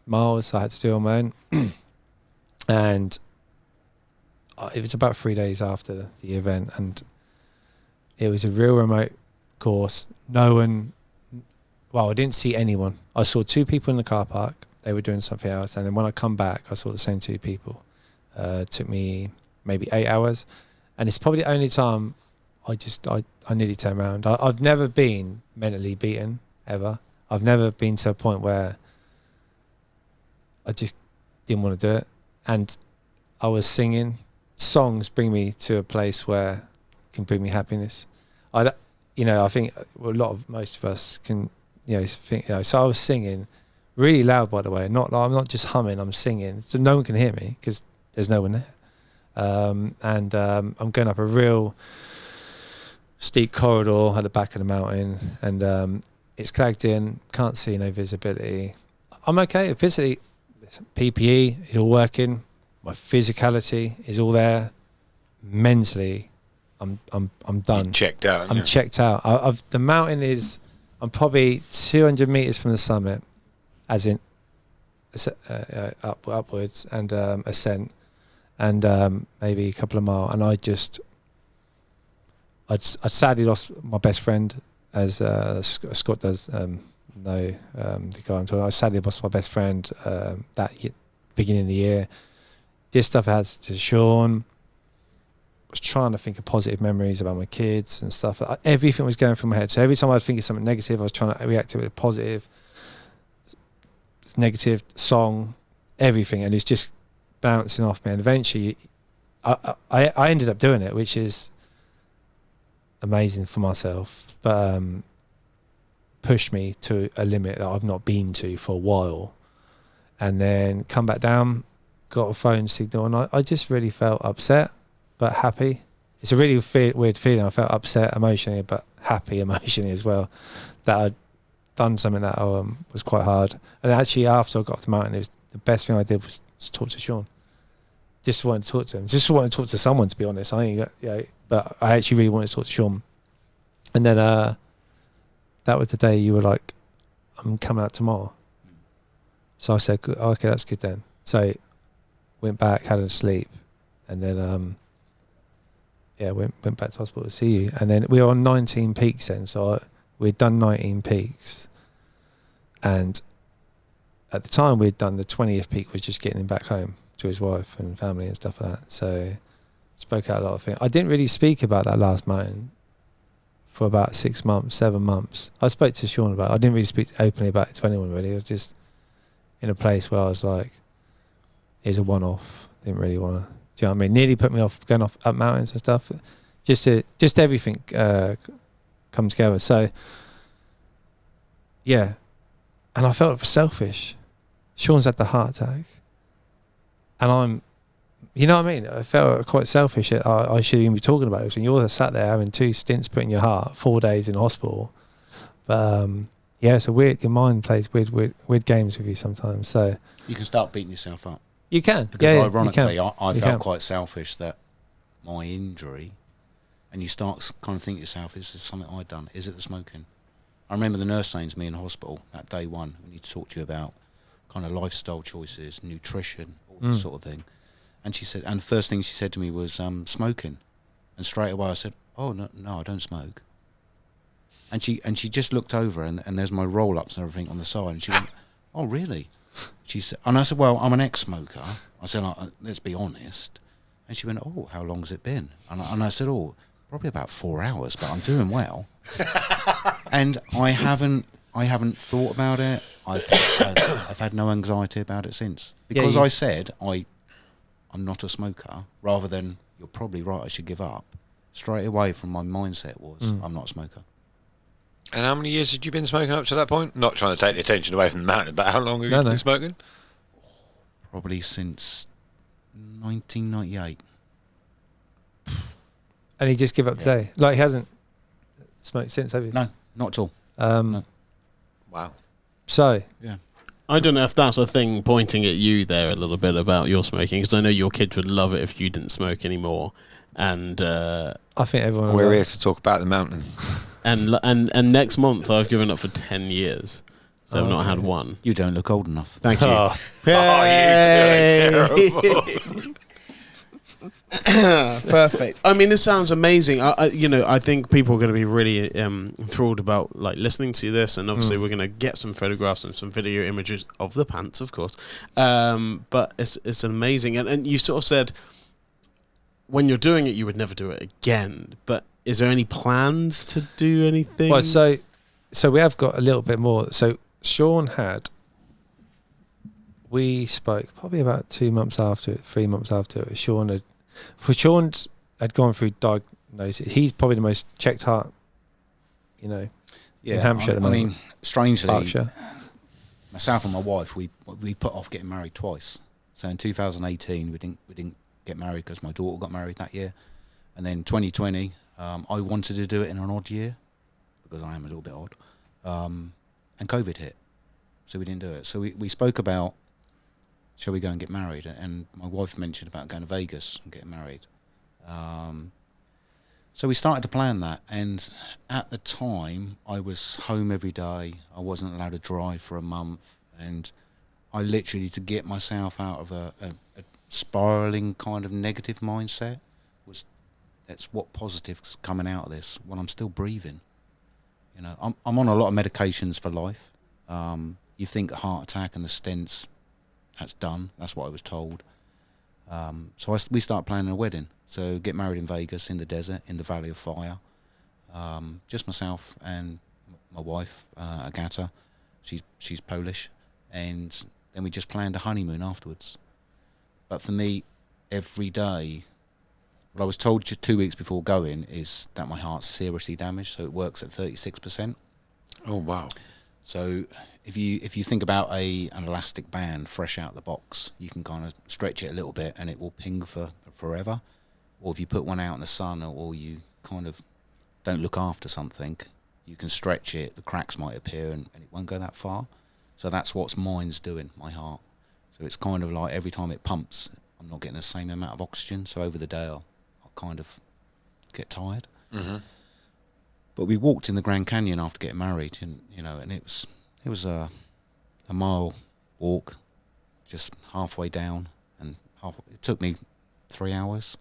miles I had to do on my own. And it was about 3 days after the event, and it was a real remote course. No one, well, I didn't see anyone. I saw 2 people in the car park. They were doing something else, and then when I come back, I saw the same 2 people. It took me maybe 8 hours, and it's probably the only time I nearly turned around. I've never been mentally beaten, ever. I've never been to a point where I just didn't want to do it. And I was singing. Songs bring me to a place where can bring me happiness. I think most of us can, think, so I was singing really loud, by the way. I'm not just humming, I'm singing. So no one can hear me because there's no one there. I'm going up a real steep corridor at the back of the mountain, and it's clagged in, can't see, no visibility. I'm okay. Physically, PPE is all working. My physicality is all there. Mentally, I'm done. You're checked out. I'm checked out. The mountain is, I'm probably 200 meters from the summit, as in upwards, and ascent, and maybe a couple of miles. And I sadly lost my best friend, as Scott does know the guy I'm talking. I sadly lost my best friend beginning of the year. This stuff I had to Sean. Was trying to think of positive memories about my kids and stuff. Everything was going through my head. So every time I'd think of something negative, I was trying to react to it with positive, negative song, everything, and it's just bouncing off me. And eventually, I ended up doing it, which is amazing for myself, but pushed me to a limit that I've not been to for a while. And then come back down, got a phone signal, and I just really felt upset but happy. It's a really weird feeling. I felt upset emotionally but happy emotionally as well, that I'd done something that was quite hard. And actually after I got off the mountain, it was the best thing I did was talk to Sean. Just wanted to talk to him, just wanted to talk to someone, to be honest. But I actually really wanted to talk to Sean. And then that was the day you were like, I'm coming out tomorrow. So I said, okay, that's good then. So went back, had a sleep, and then went back to hospital to see you. And then we were on 19 peaks then, so we'd done 19 peaks, and at the time we'd done the 20th peak, was just getting him back home to his wife and family and stuff like that. So spoke out a lot of things. I didn't really speak about that last mountain for about 6 months, 7 months. I spoke to Sean about it. I didn't really speak openly about it to anyone really. I was just in a place where I was like, here's a one-off. Didn't really want to, do you know what I mean? Nearly put me off going off up mountains and stuff. Just everything come together. So yeah, and I felt selfish. Sean's had the heart attack, and I'm you know what I mean? I felt quite selfish that I shouldn't even be talking about it. And you're sat there having 2 stints put in your heart, 4 days in hospital. But yeah, so your mind plays weird games with you sometimes. So You can start beating yourself up. you can. Because yeah, ironically, you can. I You felt can. quite selfish that my injury, and you start kind of thinking to yourself, is this something I'd done? Is it the smoking? I remember the nurse saying to me in hospital that day one, we need to talk to you about kind of lifestyle choices, nutrition, all this sort of thing. And she said, and the first thing she said to me was smoking. And straight away I said, oh, no, I don't smoke. And she just looked over, and there's my roll-ups and everything on the side, and she went, oh, really? She said, and I said, well, I'm an ex-smoker. I said, let's be honest. And she went, oh, how long's it been? And I said, oh, probably about 4 hours, but I'm doing well. And I haven't thought about it. I've had no anxiety about it since. Because I said I'm not a smoker, rather than you're probably right, I should give up. Straight away from my mindset was I'm not a smoker. And how many years had you been smoking up to that point? Not trying to take the attention away from the mountain, but how long have you been smoking? Probably since 1998. And he just give up today. Like he hasn't smoked since, have you? No, not at all. Wow. So Yeah. I don't know if that's a thing pointing at you there a little bit about your smoking, because I know your kids would love it if you didn't smoke anymore. And I think everyone. We're here to talk about the mountain. and next month I've given up for 10 years, so I've not had one. You don't look old enough. Thank you. Oh. You two are terrible. Perfect. I mean, this sounds amazing. I think people are going to be really enthralled about like listening to this, and obviously we're going to get some photographs and some video images of the pants, of course. But it's amazing, and you sort of said when you're doing it, you would never do it again. But is there any plans to do anything? Well, so we have got a little bit more. So Sean had. We spoke probably about 2 months after it, 3 months after it. Sean had gone through diagnosis. He's probably the most checked heart, in Hampshire at the moment. I mean, strangely, Berkshire. myself and my wife, we put off getting married twice. So in 2018, we didn't get married because my daughter got married that year, and then 2020, I wanted to do it in an odd year because I am a little bit odd, and COVID hit, so we didn't do it. So we spoke about, shall we go and get married? And my wife mentioned about going to Vegas and getting married. So we started to plan that, and at the time I was home every day. I wasn't allowed to drive for a month, and I literally, to get myself out of a spiraling kind of negative mindset, that's what positive's coming out of this when I'm still breathing. I'm on a lot of medications for life. You think a heart attack and the stents, that's done. That's what I was told. So we start planning a wedding. So get married in Vegas, in the desert, in the Valley of Fire. Just myself and my wife, Agata. She's Polish. And then we just planned a honeymoon afterwards. But for me, every day, what I was told 2 weeks before going is that my heart's seriously damaged, so it works at 36%. Oh, wow. So if you think about an elastic band fresh out of the box, you can kind of stretch it a little bit and it will ping for forever. Or if you put one out in the sun, or you kind of don't look after something, you can stretch it, the cracks might appear and it won't go that far. So that's what mine's doing, my heart. So it's kind of like every time it pumps, I'm not getting the same amount of oxygen. So over the day, I'll kind of get tired. Mm-hmm. But we walked in the Grand Canyon after getting married, and and it was a mile walk, just halfway down, and it took me 3 hours.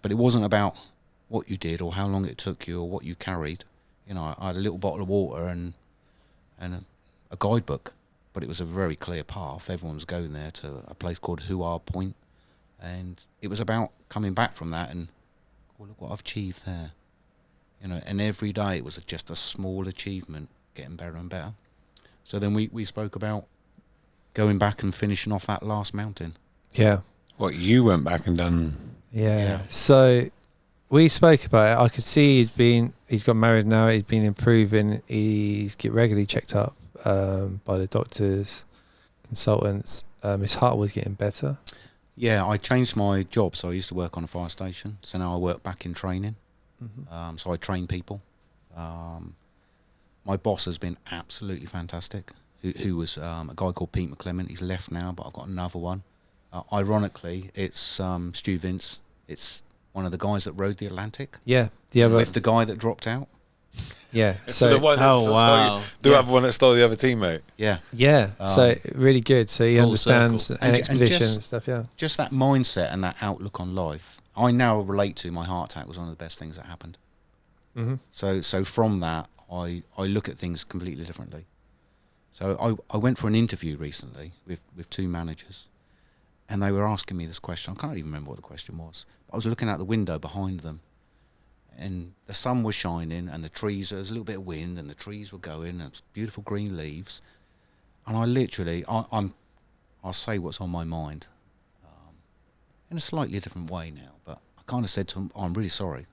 But it wasn't about what you did or how long it took you or what you carried. I had a little bottle of water and a guidebook, but it was a very clear path. Everyone was going there to a place called Huar Point, and it was about coming back from that and, well, look what I've achieved there. And every day it was just a small achievement, getting better and better. So then we spoke about going back and finishing off that last mountain. Yeah. What, you went back and done? Yeah. So we spoke about it. I could see he's got married now. He's been improving. He's get regularly checked up by the doctors, consultants. His heart was getting better. Yeah, I changed my job. So I used to work on a fire station. So now I work back in training. So I train people. My boss has been absolutely fantastic. Who was a guy called Pete McClement. He's left now, but I've got another one. Ironically, it's Stu Vince. It's one of the guys that rode the Atlantic. Yeah. With the guy that dropped out. Yeah. So the one that Oh, stole wow. the other one that stole the other teammate. Yeah. Yeah. So really good. So he Full understands circle. an And expedition just- and stuff. Yeah. Just that mindset and that outlook on life. I now relate to my heart attack was one of the best things that happened. Mm-hmm. So from that, I look at things completely differently. So I went for an interview recently with two managers, and they were asking me this question. I can't even remember what the question was. I was looking out the window behind them, and the sun was shining, and the trees, there was a little bit of wind, and the trees were going, and it was beautiful green leaves. And I literally, I'll say what's on my mind in a slightly different way now, but I kind of said to them, oh, I'm really sorry.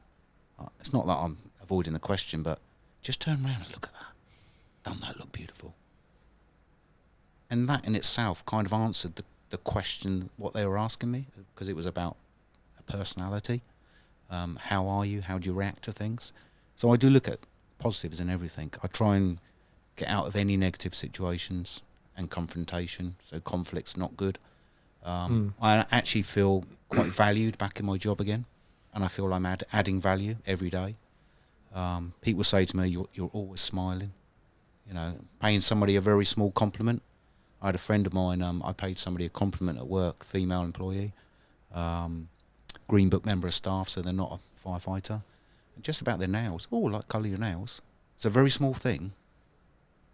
It's not that I'm avoiding the question, but just turn around and look at that. Don't that look beautiful? And that in itself kind of answered the question, what they were asking me, because it was about a personality. How are you? How do you react to things? So I do look at positives in everything. I try and get out of any negative situations and confrontation. So conflict's not good. I actually feel quite valued back in my job again, and I feel I'm adding value every day. People say to me, you're always smiling. You know, paying somebody a very small compliment. I had a friend of mine, I paid somebody a compliment at work, female employee, Green Book member of staff, so they're not a firefighter. And just about their nails. Oh, like colour your nails. It's a very small thing,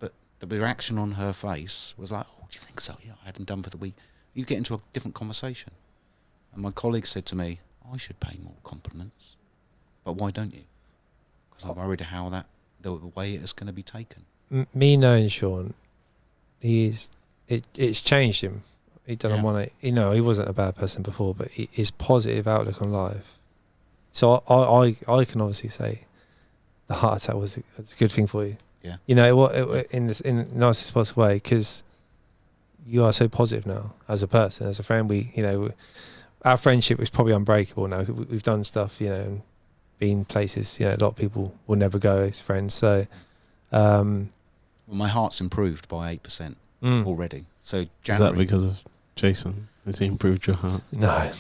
but the reaction on her face was like, oh, do you think so? Yeah, I had them done for the week. You get into a different conversation. And my colleague said to me, I should pay more compliments. But why don't you? Because I'm worried how the way it is going to be taken. Me knowing Sean, it's changed him. He done one. He wasn't a bad person before, but his positive outlook on life. So I can obviously say the heart attack was a good thing for you. Yeah. You know, in the nicest possible way, because you are so positive now as a person, as a friend. Our friendship is probably unbreakable now. We've done stuff, and been places, a lot of people will never go as friends. So, well, my heart's improved by 8% already. So Is January. that because of Jason? Has he improved your heart? no.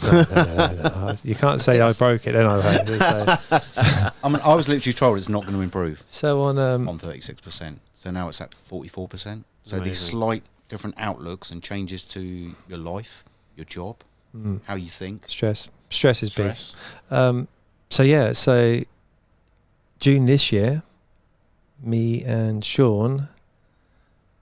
You can't say I broke it. Then I I was literally told it's not going to improve so on 36%. So now it's at 44%. So Amazing. these slight different outlooks and changes to your life, your job, how you think. stress is big. Stress. So June this year, me and Sean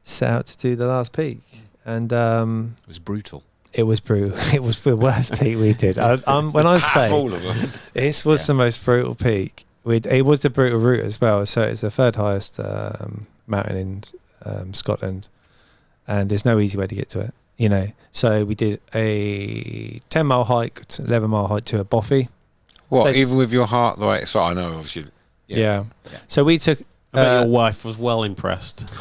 set out to do the last peak, and It was brutal. it was brutal. It was the worst peak we did. When I say All of them. this was the most brutal peak, it was the brutal route as well. So it's the third highest mountain in Scotland, and there's no easy way to get to it. So we did a 10-mile hike, 11-mile hike to a Boffey. What? Stay- Even with your heart, right? So I know, obviously. Yeah. Yeah. So we took. I bet your wife was well impressed.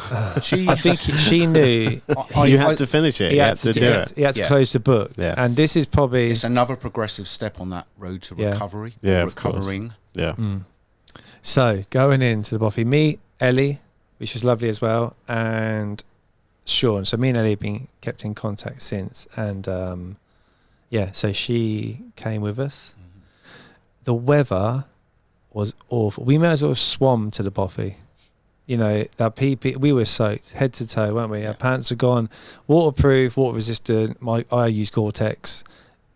She, I think she knew You had to finish it. he You had to do it. He had to Yeah. close the book. Yeah. And this is probably it's another progressive step on that road to Yeah. recovery. Yeah, of course. recovering. Yeah. So going into the Boffey, me, Ellie, which was lovely as well, and Sean. So me and Ellie have been kept in contact since, and so she came with us. The weather was awful. We may as well have swum to the Boffey. That PP, we were soaked head to toe, weren't we? Our pants are gone, waterproof, water resistant. I use Gore-Tex.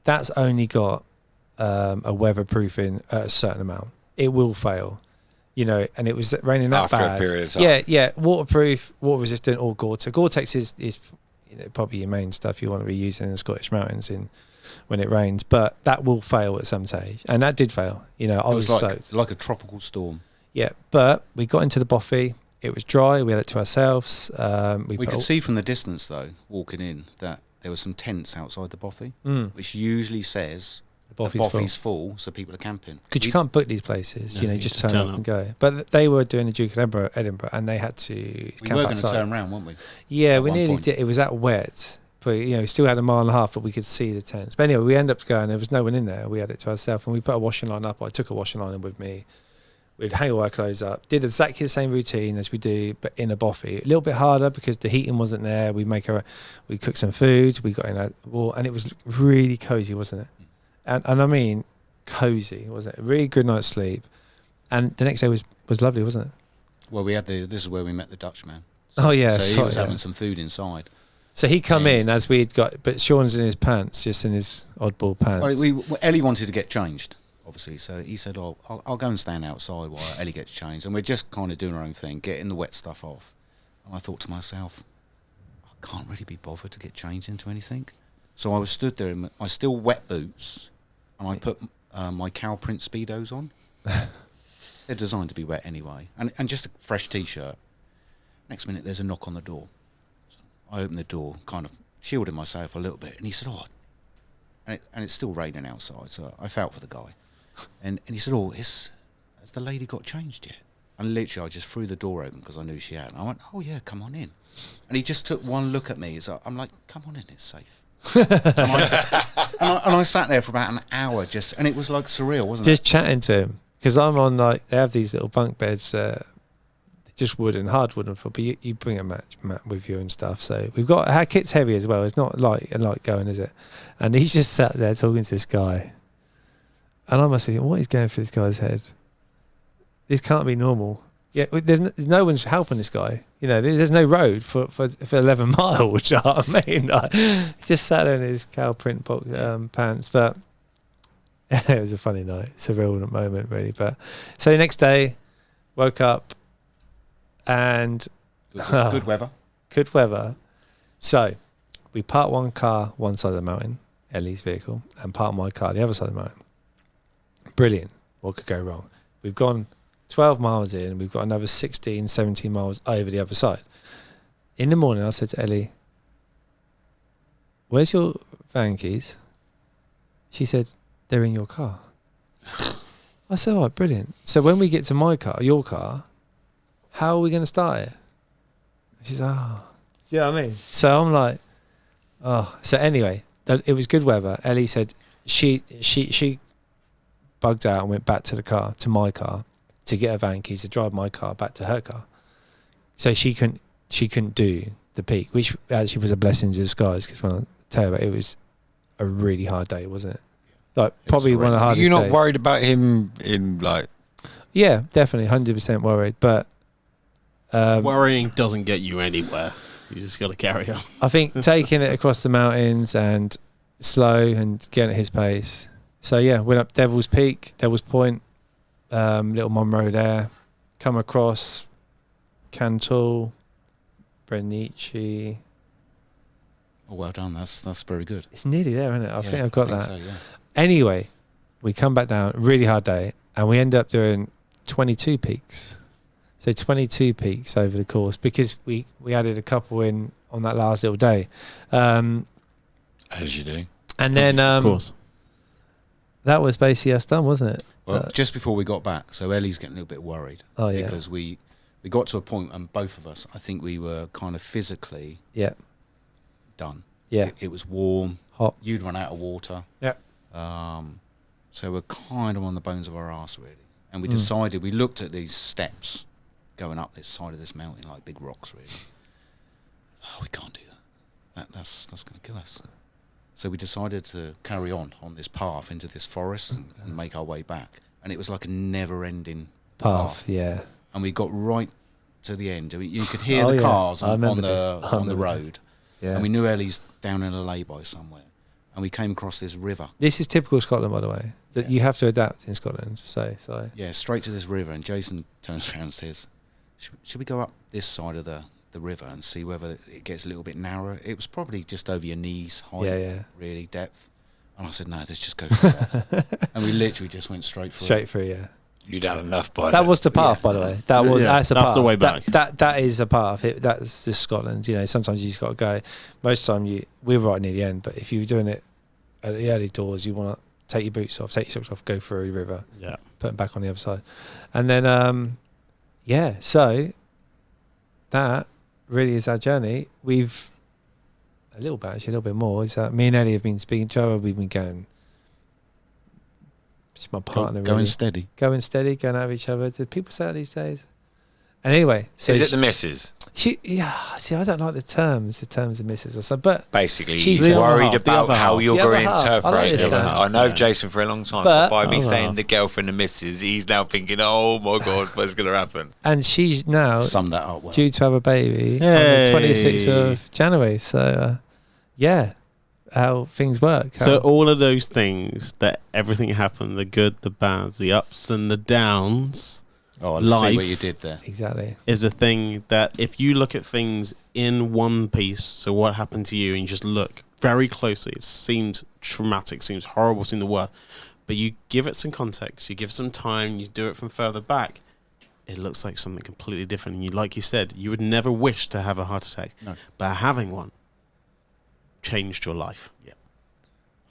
That's only got a weatherproofing at a certain amount. It will fail, and it was raining that After a bad. period of time. Yeah, waterproof, water resistant, or Gore-Tex. Gore-Tex is probably your main stuff you want to be using in the Scottish mountains when it rains, but that will fail at some stage, and that did fail. I It was was soaked. like a tropical storm. Yeah, but we got into the Boffey. It was dry. We had it to ourselves. We could see from the distance, though, walking in, that there were some tents outside the Boffey, which usually says the Boffey's full, so people are camping. because you can't book these places. No, you you just just turn up and go. But they were doing the Duke of Edinburgh, and they had to We camp were going to outside. turn around, weren't we? Yeah, at we one nearly point. did. It was that wet. but we still had a mile and a half, but we could see the tents. But anyway, we ended up going. There was no one in there. We had it to ourselves, and we put a washing line up. I took a washing line in with me. We'd hang all our clothes up. Did exactly the same routine as we do, but in a bothy. A little bit harder because the heating wasn't there. We cooked some food. We got in a wall, and it was really cozy, wasn't it? And I mean, cozy, wasn't it? A really good night's sleep. And the next day was lovely, wasn't it? Well, this is where we met the Dutchman. Oh yeah, so he was having some food inside. So he come in as we'd got, but Sean's in his pants, just in his oddball pants. Well, Ellie wanted to get changed, obviously, so he said, I'll go and stand outside while Ellie gets changed. And we're just kind of doing our own thing, getting the wet stuff off. And I thought to myself, I can't really be bothered to get changed into anything. So I was stood there in my still wet boots, and I put my cow print Speedos on. They're designed to be wet anyway. And just a fresh T-shirt. Next minute, there's a knock on the door. So I opened the door, kind of shielding myself a little bit, and he said, and it's still raining outside, so I felt for the guy. And he said, has the lady got changed yet? And literally, I just threw the door open because I knew she had. And I went, oh yeah, come on in. And he just took one look at me. So I'm like, come on in, it's safe. and I sat there for about an hour and it was like surreal, wasn't it? Just chatting to him. Because I'm on, they have these little bunk beds, just wooden, hardwood, but you bring a mat with you and stuff. So we've got, our kit's heavy as well. It's not light going, is it? And he's just sat there talking to this guy. And I must think, what is going through this guy's head? This can't be normal. Yeah, there's no one's helping this guy. There's no road for 11 miles. You know what I mean? He just sat there in his cow print pants. But it was a funny night. It's a real moment, really. But so the next day, woke up and good weather. Good weather. So we parked one car one side of the mountain, Ellie's vehicle, and parked my car the other side of the mountain. Brilliant. What could go wrong? We've gone 12 miles in, and we've got another 16, 17 miles over the other side. In the morning, I said to Ellie, where's your van keys? She said, they're in your car. I said, all right, brilliant. So when we get to your car, how are we going to start it? She's like, you know what I mean? So I'm like, So anyway, it was good weather. Ellie said she bugged out and went back to my car, to get her van keys to drive my car back to her car. So she couldn't do the peak, which actually was a blessing in disguise, because when I tell you about it, it was a really hard day, wasn't it? Like probably one of the hardest. You're not days. worried about him in like? Yeah, definitely 100% worried, but worrying doesn't get you anywhere. You just got to carry on. I think taking it across the mountains and slow and getting at his pace. So yeah, went up Devil's Peak, Devil's Point, Little Monroe there, come across Cantal, Brenici. Oh, well done. That's very good. It's nearly there, isn't it? I think I've got that. So, yeah. Anyway, we come back down, really hard day, and we end up doing 22 peaks. So 22 peaks over the course, because we added a couple in on that last little day. As you do. And then, Of course. that was basically us done, wasn't it? Well, just before we got back, so Ellie's getting a little bit worried. Oh, yeah. Because we got to a point, and both of us, I think we were kind of physically Yeah. done. Yeah. It was warm. Hot. You'd run out of water. Yeah. So we're kind of on the bones of our arse, really. And we decided, we looked at these steps going up this side of this mountain, like big rocks, really. Oh, we can't do that. That's going to kill us. So we decided to carry on this path into this forest and make our way back. And it was like a never-ending Path, yeah. And we got right to the end. You could hear Oh, the yeah. cars I on remember the road. Yeah. And we knew Ellie's down in a lay-by somewhere. And we came across this river. This is typical Scotland, by the way. That you have to adapt in Scotland. So. Yeah, straight to this river. And Jason turns around and says, should we go up this side of the river and see whether it gets a little bit narrower? It was probably just over your knees height, really, depth. And I said, no, let's just go for that. And we literally just went straight through. Straight through, yeah. You'd had enough by That was the path, by the way. That's the way back. That is a path. That's just Scotland. Sometimes you just got to go. Most of the time, we're right near the end. But if you're doing it at the early doors, you want to take your boots off, take your socks off, go through the river, put them back on the other side, and then so that really is our journey. We've a little bit, actually, a little bit more, is that me and Ellie have been speaking to each other. We've been going. She's my partner. Going really. steady. Going steady, going out of each other. Do people say that these days? And anyway, so Is it the missus? See, I don't like the terms of missus or so, but Basically, She's he's the other worried half, the about other how half. you're The other going to half. I like interpret this this. term. I know Jason for a long time, But- but by me Other saying half. the girlfriend and missus, he's now thinking, oh my God, what's going to happen? and she's now Sum that up well. due to have a baby on Hey. the 26th of January. So, yeah, how things work. So all of those things, that everything happened, the good, the bad, the ups and the downs, Oh, I life. see what you did there. exactly. is a thing that if you look at things in one piece, so what happened to you, and you just look very closely, it seems traumatic, seems horrible, seems the worst, but you give it some context, you give some time, you do it from further back, it looks like something completely different. And you, like you said, you would never wish to have a heart attack, No. but having one changed your life.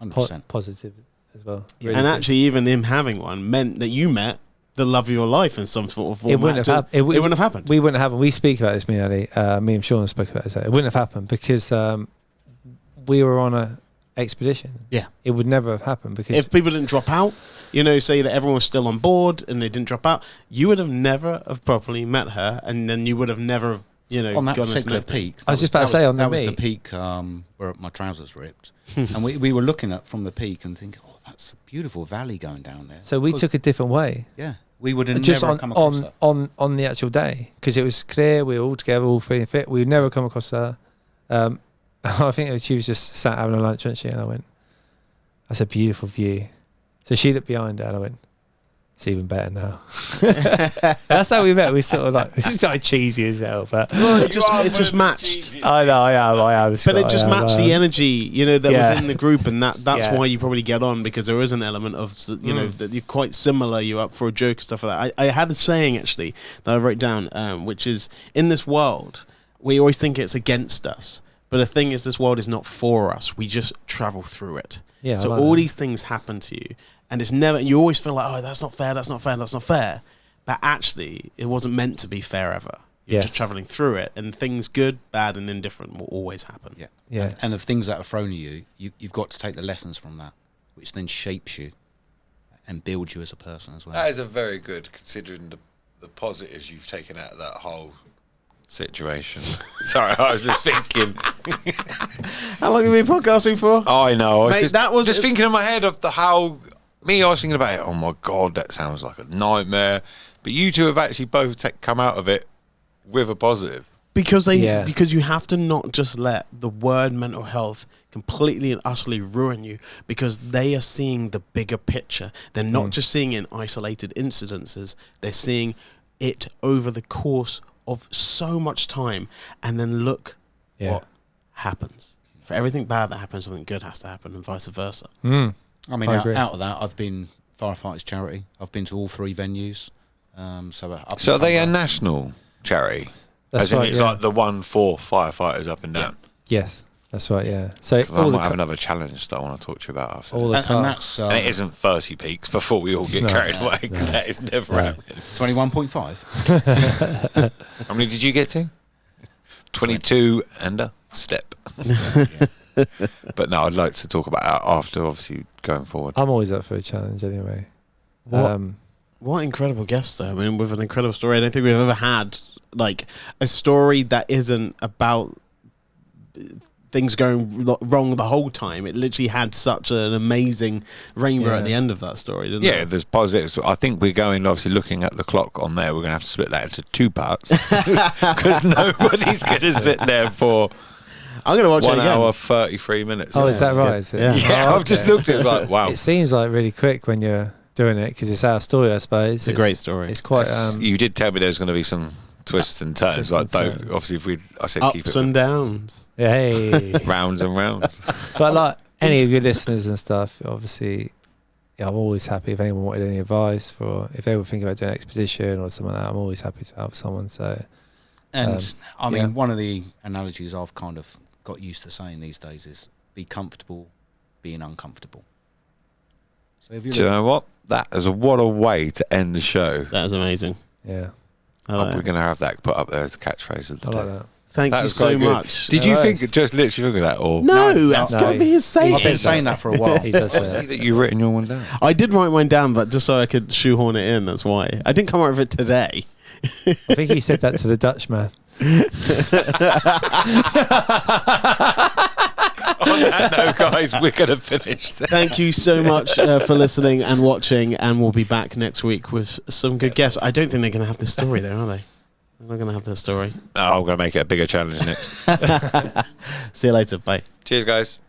100%. Positive as well. And Really good. actually, even him having one meant that you met the love of your life in some sort of format. It wouldn't have happened. It wouldn't have happened. We wouldn't have happened. We speak about this, me and Ellie. Me and Sean spoke about this. It wouldn't have happened because we were on a expedition. Yeah. It would never have happened because If people didn't drop out, say that everyone was still on board and they didn't drop out, you would have never have properly met her, and then you would have never have, On that gone particular into peak. I was just about to say, on the that was the meet. peak where my trousers ripped. And we were looking at from the peak and thinking, oh, that's a beautiful valley going down there. so we Because- took a different way. Yeah. We would have Just never on come across her. on the actual day because it was clear we were all together, all feeling fit. We'd never come across her. I think she was just sat having a lunch, wasn't she? And I went, "That's a beautiful view." So she looked behind her, and I went, "It's even better now." That's how we met. We sort of like it's like cheesy as hell, but Well, it just matched. I know I am. But Scott, it just I am, matched the energy, that Yeah. was in the group, and that's Yeah. why you probably get on, because there is an element of, that you're quite similar. You're up for a joke and stuff like that. I had a saying actually that I wrote down, which is, in this world, we always think it's against us, but the thing is, this world is not for us. We just travel through it. Yeah, I So like all that. these things happen to you, and it's never. You always feel like, oh, that's not fair. That's not fair. That's not fair. But actually, it wasn't meant to be fair ever. You're Yes. just traveling through it, and things good, bad, and indifferent will always happen. Yeah. Yeah. And the things that are thrown at you've got to take the lessons from that, which then shapes you and builds you as a person as well. That is a very good, considering the positives you've taken out of that whole situation. Sorry, I was just thinking. How long have you been podcasting for? I know. I was Mate, just, that was- just thinking in my head of I was thinking about it. Oh my God, that sounds like a nightmare. But you two have actually both come out of it with a positive. Because Yeah. because you have to not just let the word mental health completely and utterly ruin you, because they are seeing the bigger picture. They're not just seeing it in isolated incidences. They're seeing it over the course of so much time, and then look Yeah. what happens. For everything bad that happens, something good has to happen, and vice versa. Mm. I mean, I out, agree. out of that, I've been Firefighters Charity. I've been to all 3 venues. So are they a national charity? That's As in right, it's yeah. like the one for firefighters up and down. Yes, that's right. Yeah. So 'Cause I all might the have another challenge that I want to talk to you about after. all the And car- that's And it isn't 30 peaks before we all get No. carried away, because that is never No. happening. 21.5. How many did you get to? 22 and a step. But no, I'd like to talk about that after, obviously, going forward. I'm always up for a challenge anyway. What? What incredible guest, though. I mean, with an incredible story. I don't think we've ever had, like, a story that isn't about things going wrong the whole time. It literally had such an amazing rainbow Yeah. at the end of that story, didn't Yeah, it? there's positives. I think we're going, obviously, looking at the clock on there, we're going to have to split that into 2 parts. Because nobody's going to sit there for I'm going to watch 1 it again. hour, 33 minutes. Oh, is that it's right? good. Is it? Yeah. Yeah, Oh, I've just okay. looked at it, it's like, wow. It seems like really quick when you're doing it because it's our story, I suppose. It's a great story. It's quite. You did tell me there's going to be some twists and turns. Twists Like, and don't, turns. obviously, I said keep Ups it and downs. Hey. rounds and rounds. But like any of your listeners and stuff, obviously, yeah, I'm always happy if anyone wanted any advice for if they were thinking about doing an expedition or something like that. I'm always happy to help someone. So And I mean, yeah. one of the analogies I've kind of got used to saying these days is be comfortable being uncomfortable. So if Do you know what? What a way to end the show. That was amazing. yeah, I like We're that. going to have that put up there as a catchphrase of the I day. like that. Thank That you was so quite good. much. Did you think, just literally think of that? Or No, that's no. got to be his saying. I've been saying that for a while. He does say See that. that you've written your one down. I did write mine down, but just so I could shoehorn it in. That's why I didn't come up with it today. I think he said that to the Dutchman. On that note, guys, we're going to finish there. Thank you so much for listening and watching, and we'll be back next week with some good guests. I don't think they're going to have this story, though, are they? They're not going to have this story. Oh, I'm going to make it a bigger challenge next. See you later. Bye. Cheers, guys.